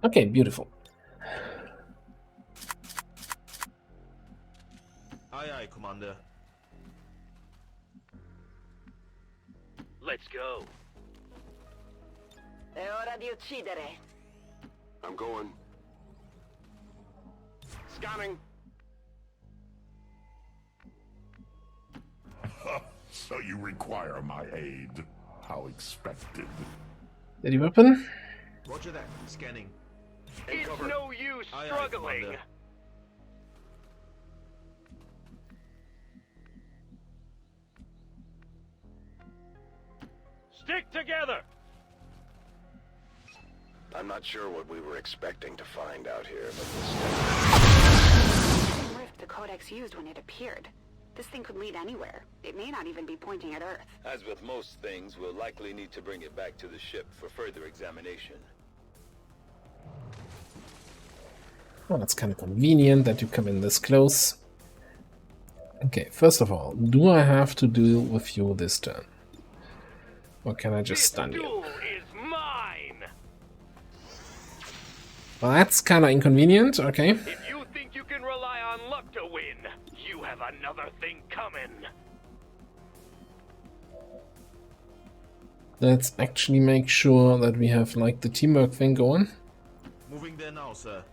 [SPEAKER 2] Okay, beautiful.
[SPEAKER 3] Aye, aye, Commander.
[SPEAKER 6] Let's go.
[SPEAKER 7] È ora di uccidere.
[SPEAKER 1] I'm going. Scanning.
[SPEAKER 8] So you require my aid. How expected.
[SPEAKER 2] Ready weapon?
[SPEAKER 3] Roger that. Scanning.
[SPEAKER 6] It's
[SPEAKER 1] cover.
[SPEAKER 6] no use
[SPEAKER 3] Aye, aye,
[SPEAKER 6] struggling.
[SPEAKER 3] Commander.
[SPEAKER 6] Stick together.
[SPEAKER 1] I'm not sure what we were expecting to find out here, but
[SPEAKER 5] Rift the Codex used when it appeared.
[SPEAKER 9] This thing could lead anywhere. It may not even be pointing at Earth.
[SPEAKER 10] As with most things, we'll likely need to bring it back to the ship for further examination.
[SPEAKER 2] Well, that's kind of convenient that you come in this close. Okay, first of all, do I have to deal with you this turn? Or can I just stun you?
[SPEAKER 6] Duel is mine.
[SPEAKER 2] Well, that's kind of inconvenient, okay.
[SPEAKER 6] If you think you can rely on luck to win, you have another thing coming.
[SPEAKER 2] Let's actually make sure that we have, like, the teamwork thing going.
[SPEAKER 3] Moving there now, sir.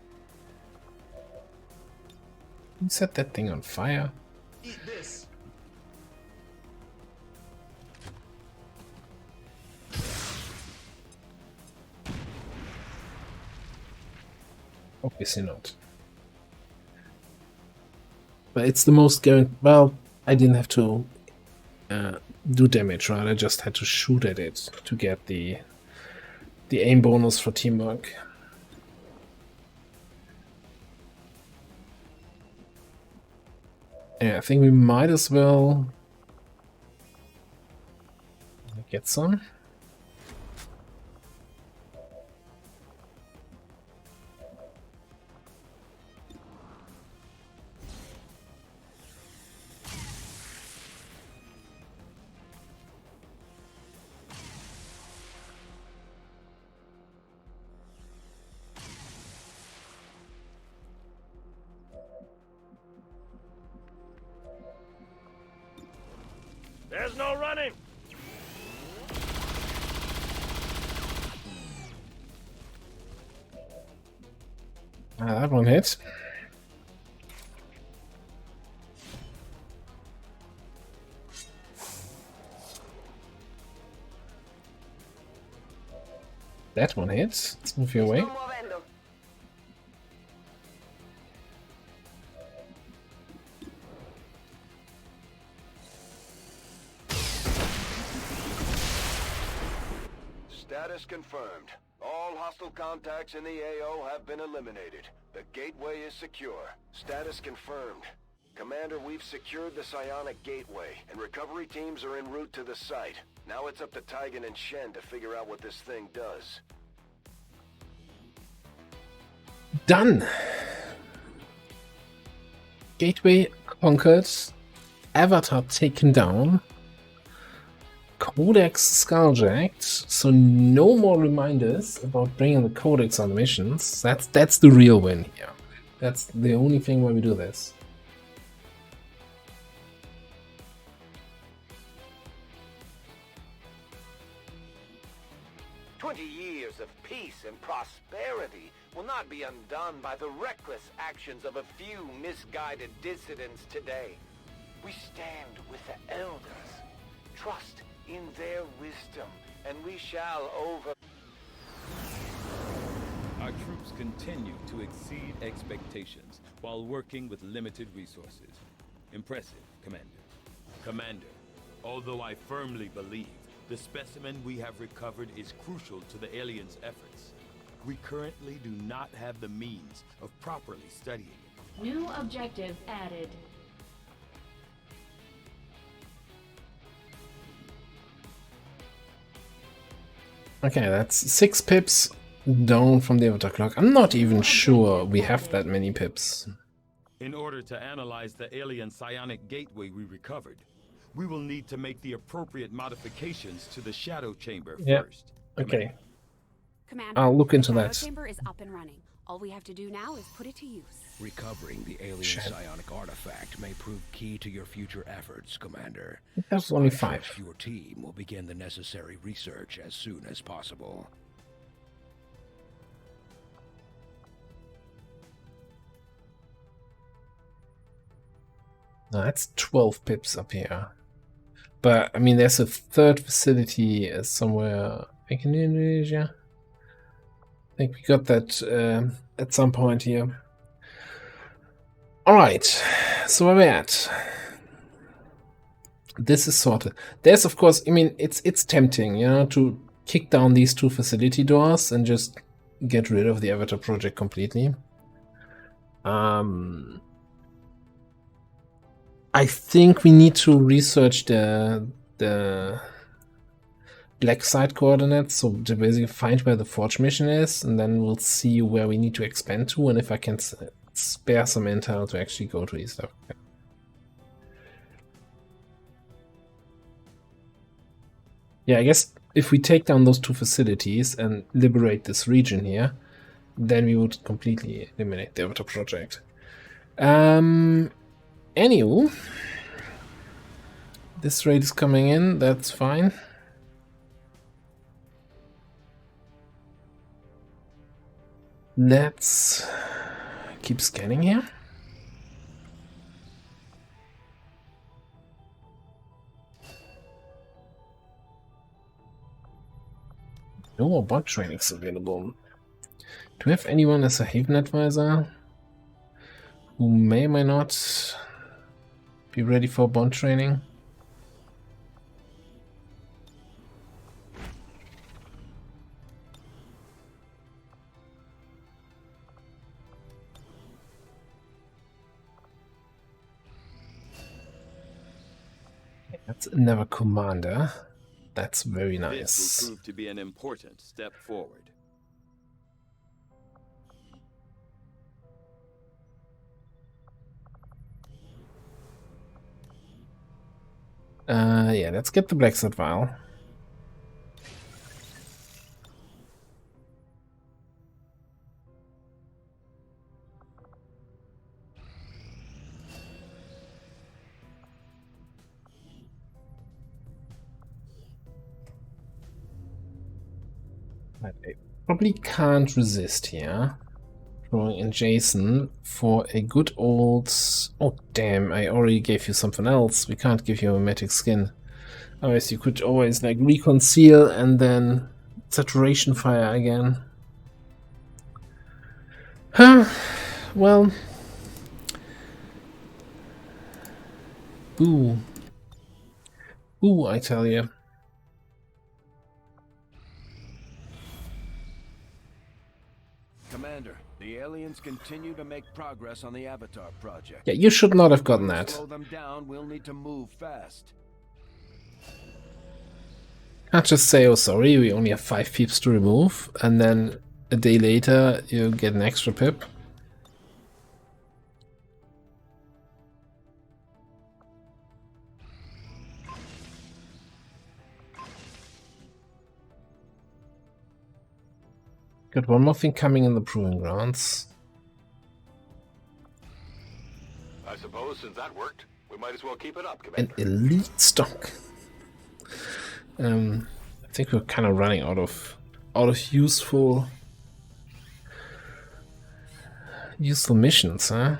[SPEAKER 2] Who set that thing on fire?
[SPEAKER 3] Eat this.
[SPEAKER 2] Obviously not. But it's the most going. Well, I didn't have to do damage, right? I just had to shoot at it to get the aim bonus for teamwork. Yeah, I think we might as well get some.
[SPEAKER 6] There's no running.
[SPEAKER 2] That one hit. That one hits. Let's move you away.
[SPEAKER 7] Sto muovendo.
[SPEAKER 1] Status confirmed. All hostile contacts in the AO have been eliminated. The gateway is secure. Status confirmed. Commander, we've secured the psionic gateway, and recovery teams are en route to the site. Now it's up to Tigan and Shen to figure out what this thing does.
[SPEAKER 2] Done! Gateway conquered. Avatar taken down. Codex skulljacked. So no more reminders about bringing the codex on the missions. That's the real win here. That's the only thing why we do this.
[SPEAKER 11] Years of peace and prosperity will not be undone by the reckless actions of a few misguided dissidents today. We stand with the elders, trust in their wisdom, and we shall over...
[SPEAKER 10] Our troops continue to exceed expectations while working with limited resources. Impressive, Commander. Commander, although I firmly believe the specimen we have recovered is crucial to the aliens' efforts, we currently do not have the means of properly studying it.
[SPEAKER 12] New objective added.
[SPEAKER 2] Okay, that's 6 pips down from the avatar clock. I'm not even sure we have that many pips.
[SPEAKER 10] In order to analyze the alien psionic gateway we recovered, we will need to make the appropriate modifications to the shadow chamber first.
[SPEAKER 2] Okay.
[SPEAKER 9] Commander,
[SPEAKER 2] I'll look into
[SPEAKER 9] the
[SPEAKER 2] that.
[SPEAKER 9] shadow chamber is up and running. All we have to do now is put it to use.
[SPEAKER 13] Recovering the alien psionic artifact may prove key to your future efforts, Commander.
[SPEAKER 2] That's only 5.
[SPEAKER 13] Your team will begin the necessary research as soon as possible.
[SPEAKER 2] No, that's 12 pips up here. But, I mean, there's a third facility somewhere, I think in Indonesia. I think we got that at some point here. Alright, so where we're at. This is sorted. There's, of course, I mean, it's tempting, you know, to kick down these 2 facility doors and just get rid of the Avatar project completely. I think we need to research the black site coordinates, so to basically find where the forge mission is, and then we'll see where we need to expand to, and if I can spare some intel to actually go to East Africa. Yeah, I guess if we take down those 2 facilities and liberate this region here, then we would completely eliminate the Avatar project. Anywho, this raid is coming in, that's fine. Let's keep scanning here. No more bot trainings available. Do we have anyone as a Haven advisor who may or may not be ready for bond training? That's another commander. That's very nice.
[SPEAKER 10] This will prove to be an important step forward.
[SPEAKER 2] Yeah, let's get the black site vial. I probably can't resist here. Throwing in Jason for a good old... Oh damn, I already gave you something else. We can't give you a memetic skin. Otherwise you could always like reconcile and then saturation fire again. Well... Ooh. Ooh, I tell you.
[SPEAKER 13] Commander, the aliens continue to make progress on the Avatar project.
[SPEAKER 2] Yeah, you should not have gotten that.
[SPEAKER 13] To slow them down, we'll need to move fast.
[SPEAKER 2] Can't just say, oh sorry, we only have 5 pips to remove, and then a day later you get an extra pip. Got one more thing coming in the Proving Grounds.
[SPEAKER 1] I suppose since that worked, we might as well keep it up, Commander.
[SPEAKER 2] An elite stock. I think we're kind of running out of useful missions, huh?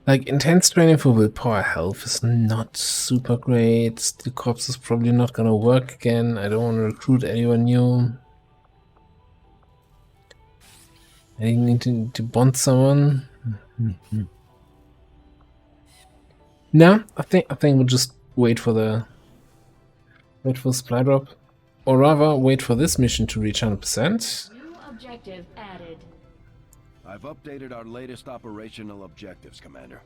[SPEAKER 2] Like, intense training for willpower health is not super great. The corpse is probably not gonna work again. I don't want to recruit anyone new. I need to bond someone. No, I think we'll just wait for the supply drop. Or rather, wait for this mission to reach 100%.
[SPEAKER 12] New objective added.
[SPEAKER 13] I've updated our latest operational objectives, Commander.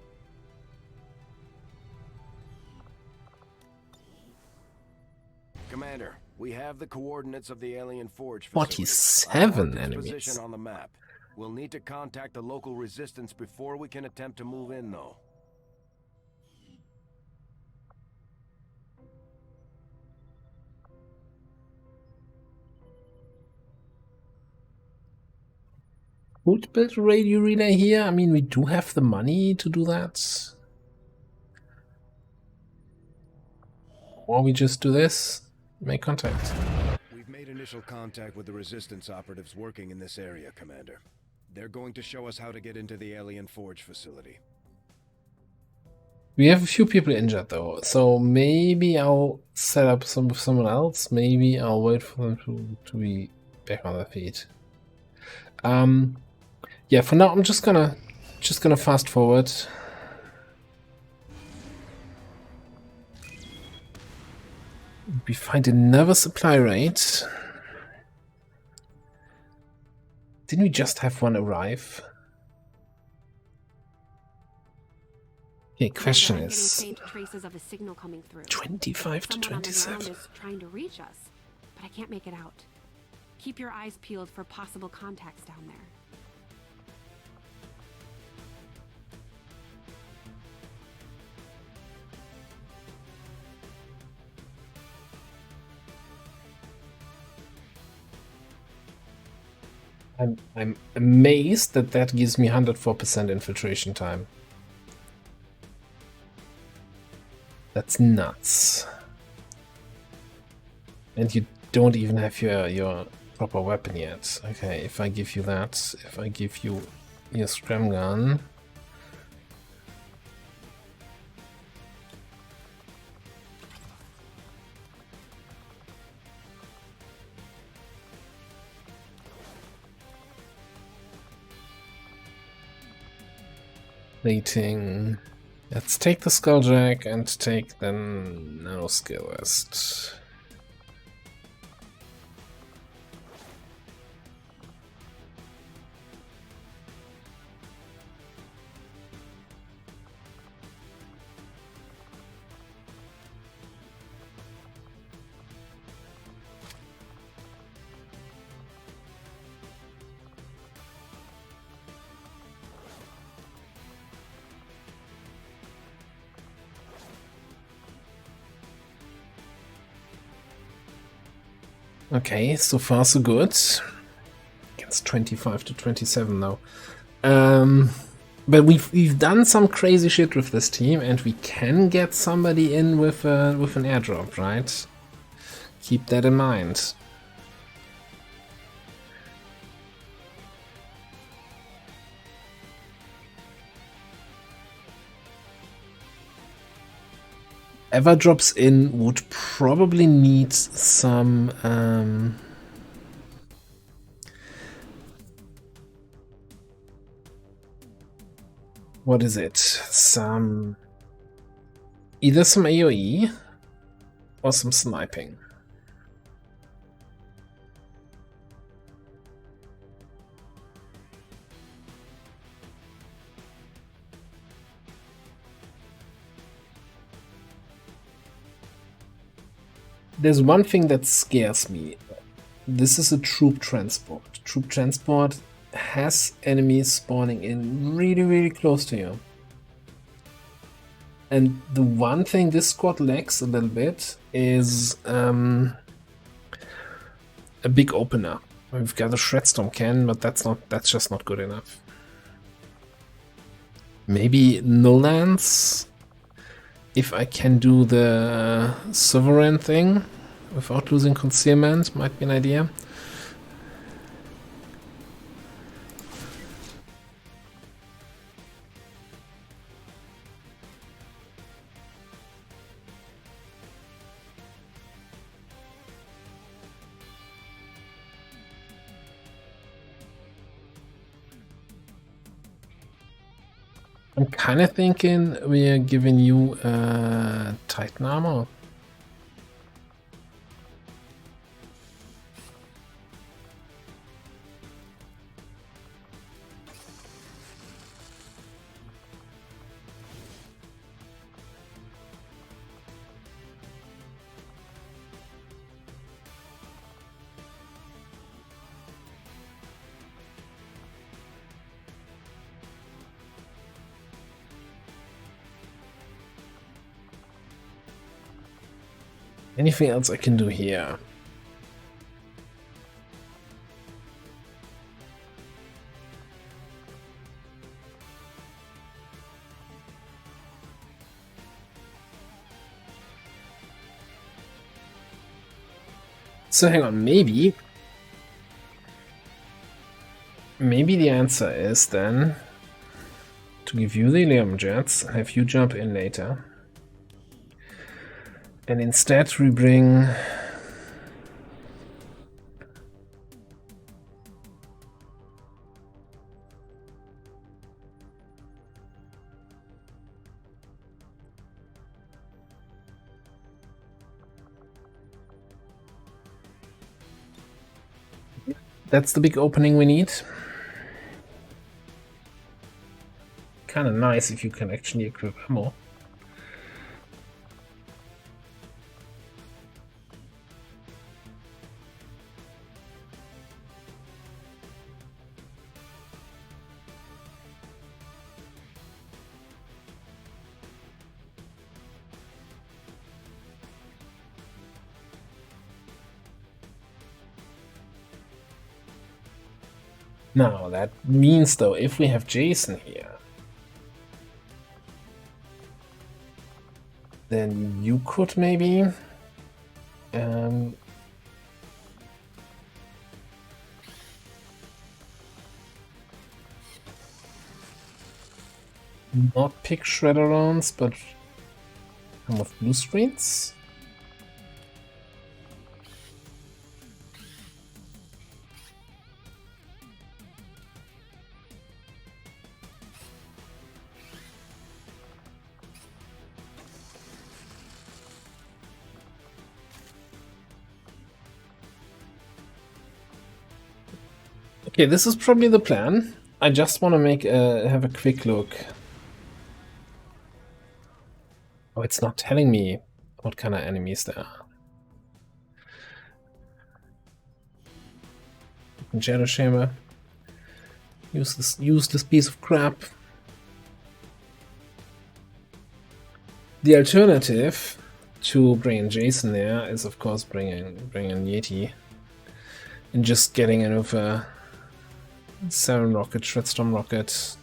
[SPEAKER 13] Commander, we have the coordinates of the alien forge facility.
[SPEAKER 2] 47 enemies.
[SPEAKER 13] Position on the map. We'll need to contact the local resistance before we can attempt to move in, though.
[SPEAKER 2] Would build a radio relay here? I mean, we do have the money to do that. Or we just do this, make contact.
[SPEAKER 13] We've made initial contact with the resistance operatives working in this area, Commander. They're going to show us how to get into the alien forge facility.
[SPEAKER 2] We have a few people injured though, so maybe I'll set up someone else. Maybe I'll wait for them to be back on their feet. Yeah, for now I'm just gonna fast forward. We find another supply rate. Didn't we just have one arrive? Okay, question
[SPEAKER 9] I'm
[SPEAKER 2] is
[SPEAKER 9] getting faint traces of a signal coming through.
[SPEAKER 2] 25 to
[SPEAKER 9] Someone on the
[SPEAKER 2] 27.
[SPEAKER 9] ground is trying to reach us, but I can't make it out. Keep your eyes peeled for possible contacts down there.
[SPEAKER 2] I'm amazed that that gives me 104% infiltration time. That's nuts. And you don't even have your proper weapon yet. Okay, if I give you that, if I give you your scram gun. Plating. Let's take the Skulljack and take the no skill list. Okay, so far so good. Against 25 to 27 now. But we've done some crazy shit with this team, and we can get somebody in with an airdrop, right? Keep that in mind. Whoever drops in would probably need some what is it? Either some AoE or some sniping. There's one thing that scares me. This is a troop transport. Troop transport has enemies spawning in really close to you. And the one thing this squad lacks a little bit is a big opener. We've got a Shredstorm cannon, but that's just not good enough. Maybe no lance? If I can do the Sovereign thing without losing concealment, might be an idea. I'm kind of thinking we're giving you Titan armor. Anything else I can do here? So hang on, maybe the answer is then to give you the Liam jets, have you jump in later. And instead we bring That's the big opening we need. Kind of nice if you can actually equip ammo. Now, that means, though, if we have Jason here, then you could maybe not pick shredder rounds, but come with blue screens. Okay, this is probably the plan. I just want to have a quick look. Oh, it's not telling me what kind of enemies there are. Shadow Chamber. Use this piece of crap. The alternative to bringing Jason there is, of course, bringing Yeti and just getting in with a 7 rocket, Shredstorm rocket.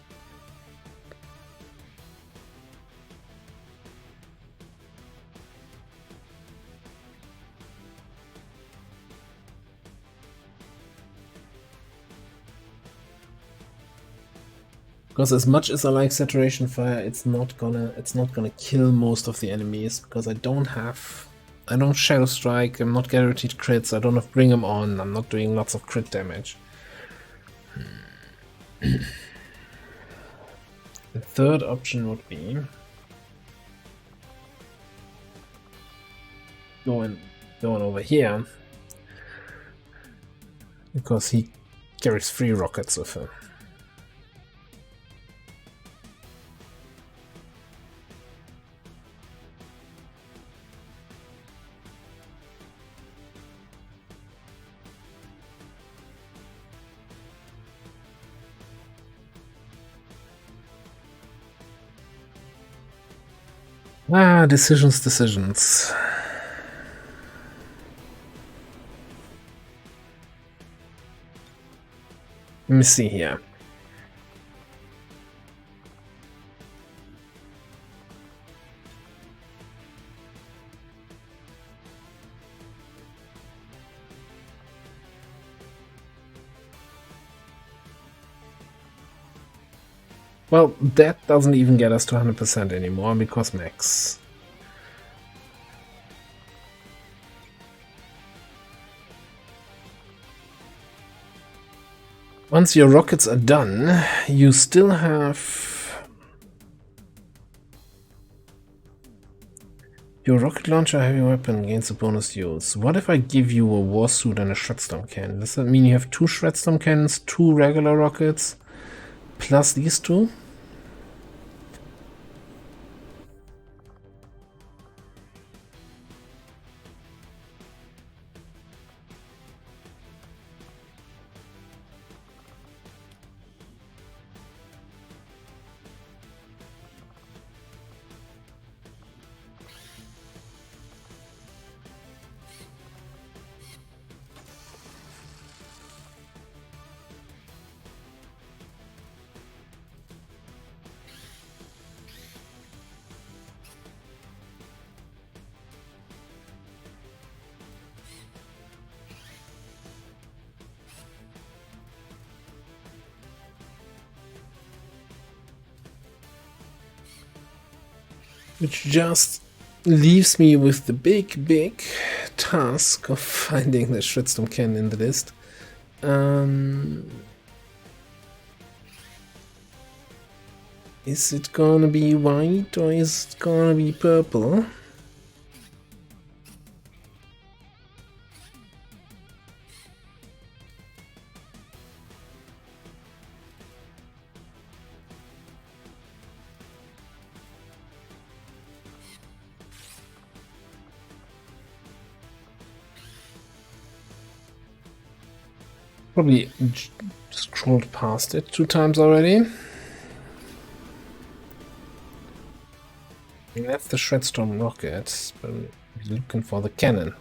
[SPEAKER 2] Because as much as I like Saturation Fire, it's not gonna kill most of the enemies, because I don't Shadow Strike, I'm not guaranteed crits, I don't have Bring 'em On, I'm not doing lots of crit damage. The third option would be going over here, because he carries 3 rockets with him. Decisions. Let me see here. Well, that doesn't even get us to 100% anymore, because max. Once your rockets are done, you still have your rocket launcher, heavy weapon gains a bonus use. What if I give you a war suit and a Shredstorm cannon? Does that mean you have 2 Shredstorm cannons, 2 regular rockets, plus these 2? Which just leaves me with the big task of finding the Shredstorm cannon in the list. Is it gonna be white or is it gonna be purple? Probably scrolled past it 2 times already. That's the Shredstorm rocket, but we're looking for the cannon.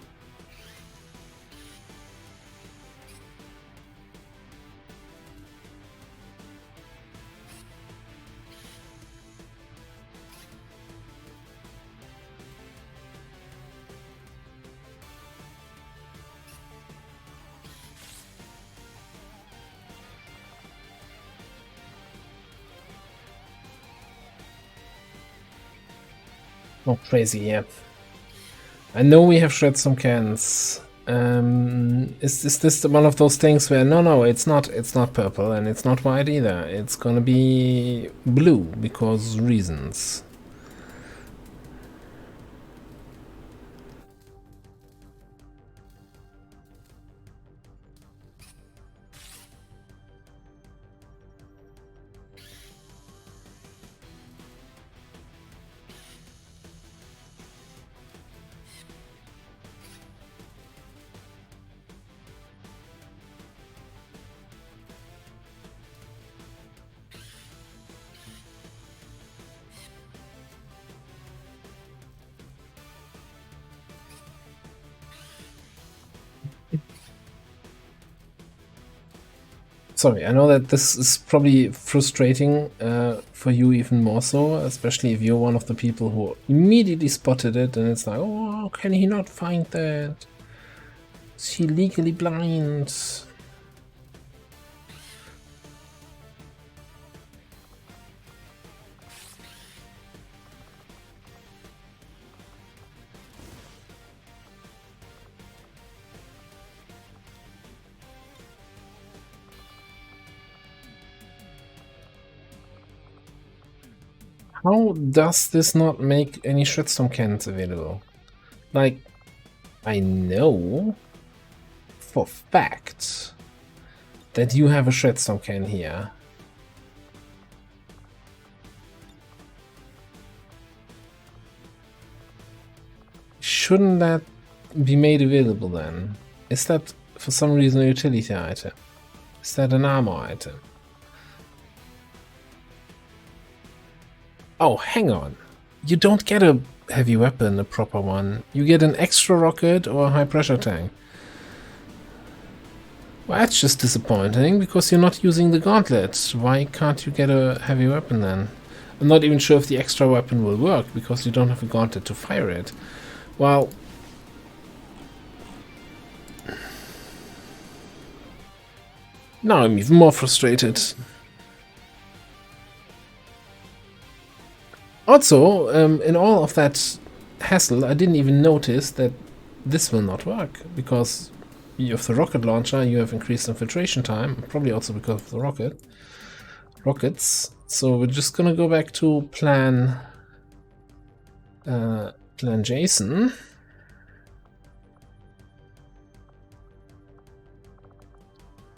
[SPEAKER 2] Oh, crazy, yeah. I know we have shred some cans. Is this one of those things where no, it's not purple and it's not white either. It's gonna be blue because reasons. Sorry, I know that this is probably frustrating for you even more so, especially if you're one of the people who immediately spotted it and it's like, oh, how can he not find that? Is he legally blind? How does this not make any Shredstorm cannons available? Like, I know for fact that you have a Shredstorm cannon here. Shouldn't that be made available then? Is that for some reason a utility item? Is that an armor item? Oh, hang on. You don't get a heavy weapon, a proper one. You get an extra rocket or a high pressure tank. Well, that's just disappointing, because you're not using the gauntlet. Why can't you get a heavy weapon then? I'm not even sure if the extra weapon will work, because you don't have a gauntlet to fire it. Well... now I'm even more frustrated. Also, in all of that hassle, I didn't even notice that this will not work, because you have the rocket launcher, you have increased infiltration time, probably also because of the rockets. So we're just gonna go back to plan Jason.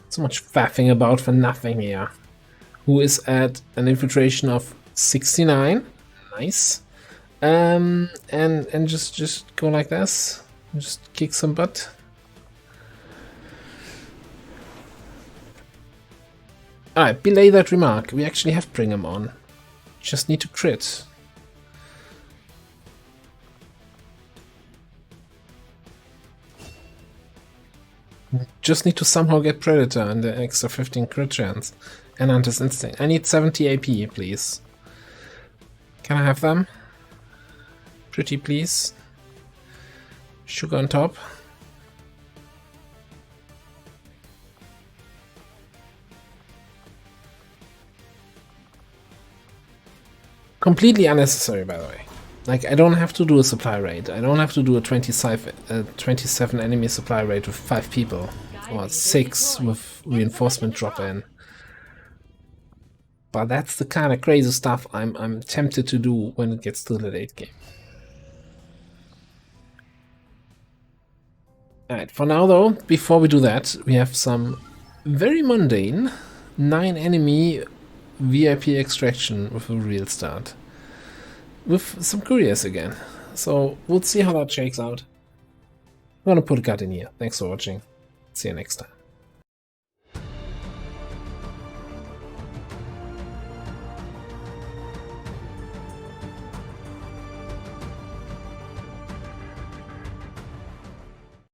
[SPEAKER 2] So much faffing about for nothing here. Who is at an infiltration of 69. Nice. And just go like this. Just kick some butt. Alright, belay that remark. We actually have Brigham on. Just need to crit. Just need to somehow get Predator and the extra 15 crit chance. And Hunter's Instinct. I need 70 AP, please. Can I have them? Pretty please. Sugar on top. Completely unnecessary, by the way. Like, I don't have to do a supply raid. I don't have to do a 27 enemy supply raid with 5 people. Or 6 with reinforcement drop in. But that's the kind of crazy stuff I'm tempted to do when it gets to the late game. Alright, for now though, before we do that, we have some very mundane 9 enemy VIP extraction with a real start. With some couriers again. So we'll see how that shakes out. I'm gonna put a cut in here. Thanks for watching. See you next time.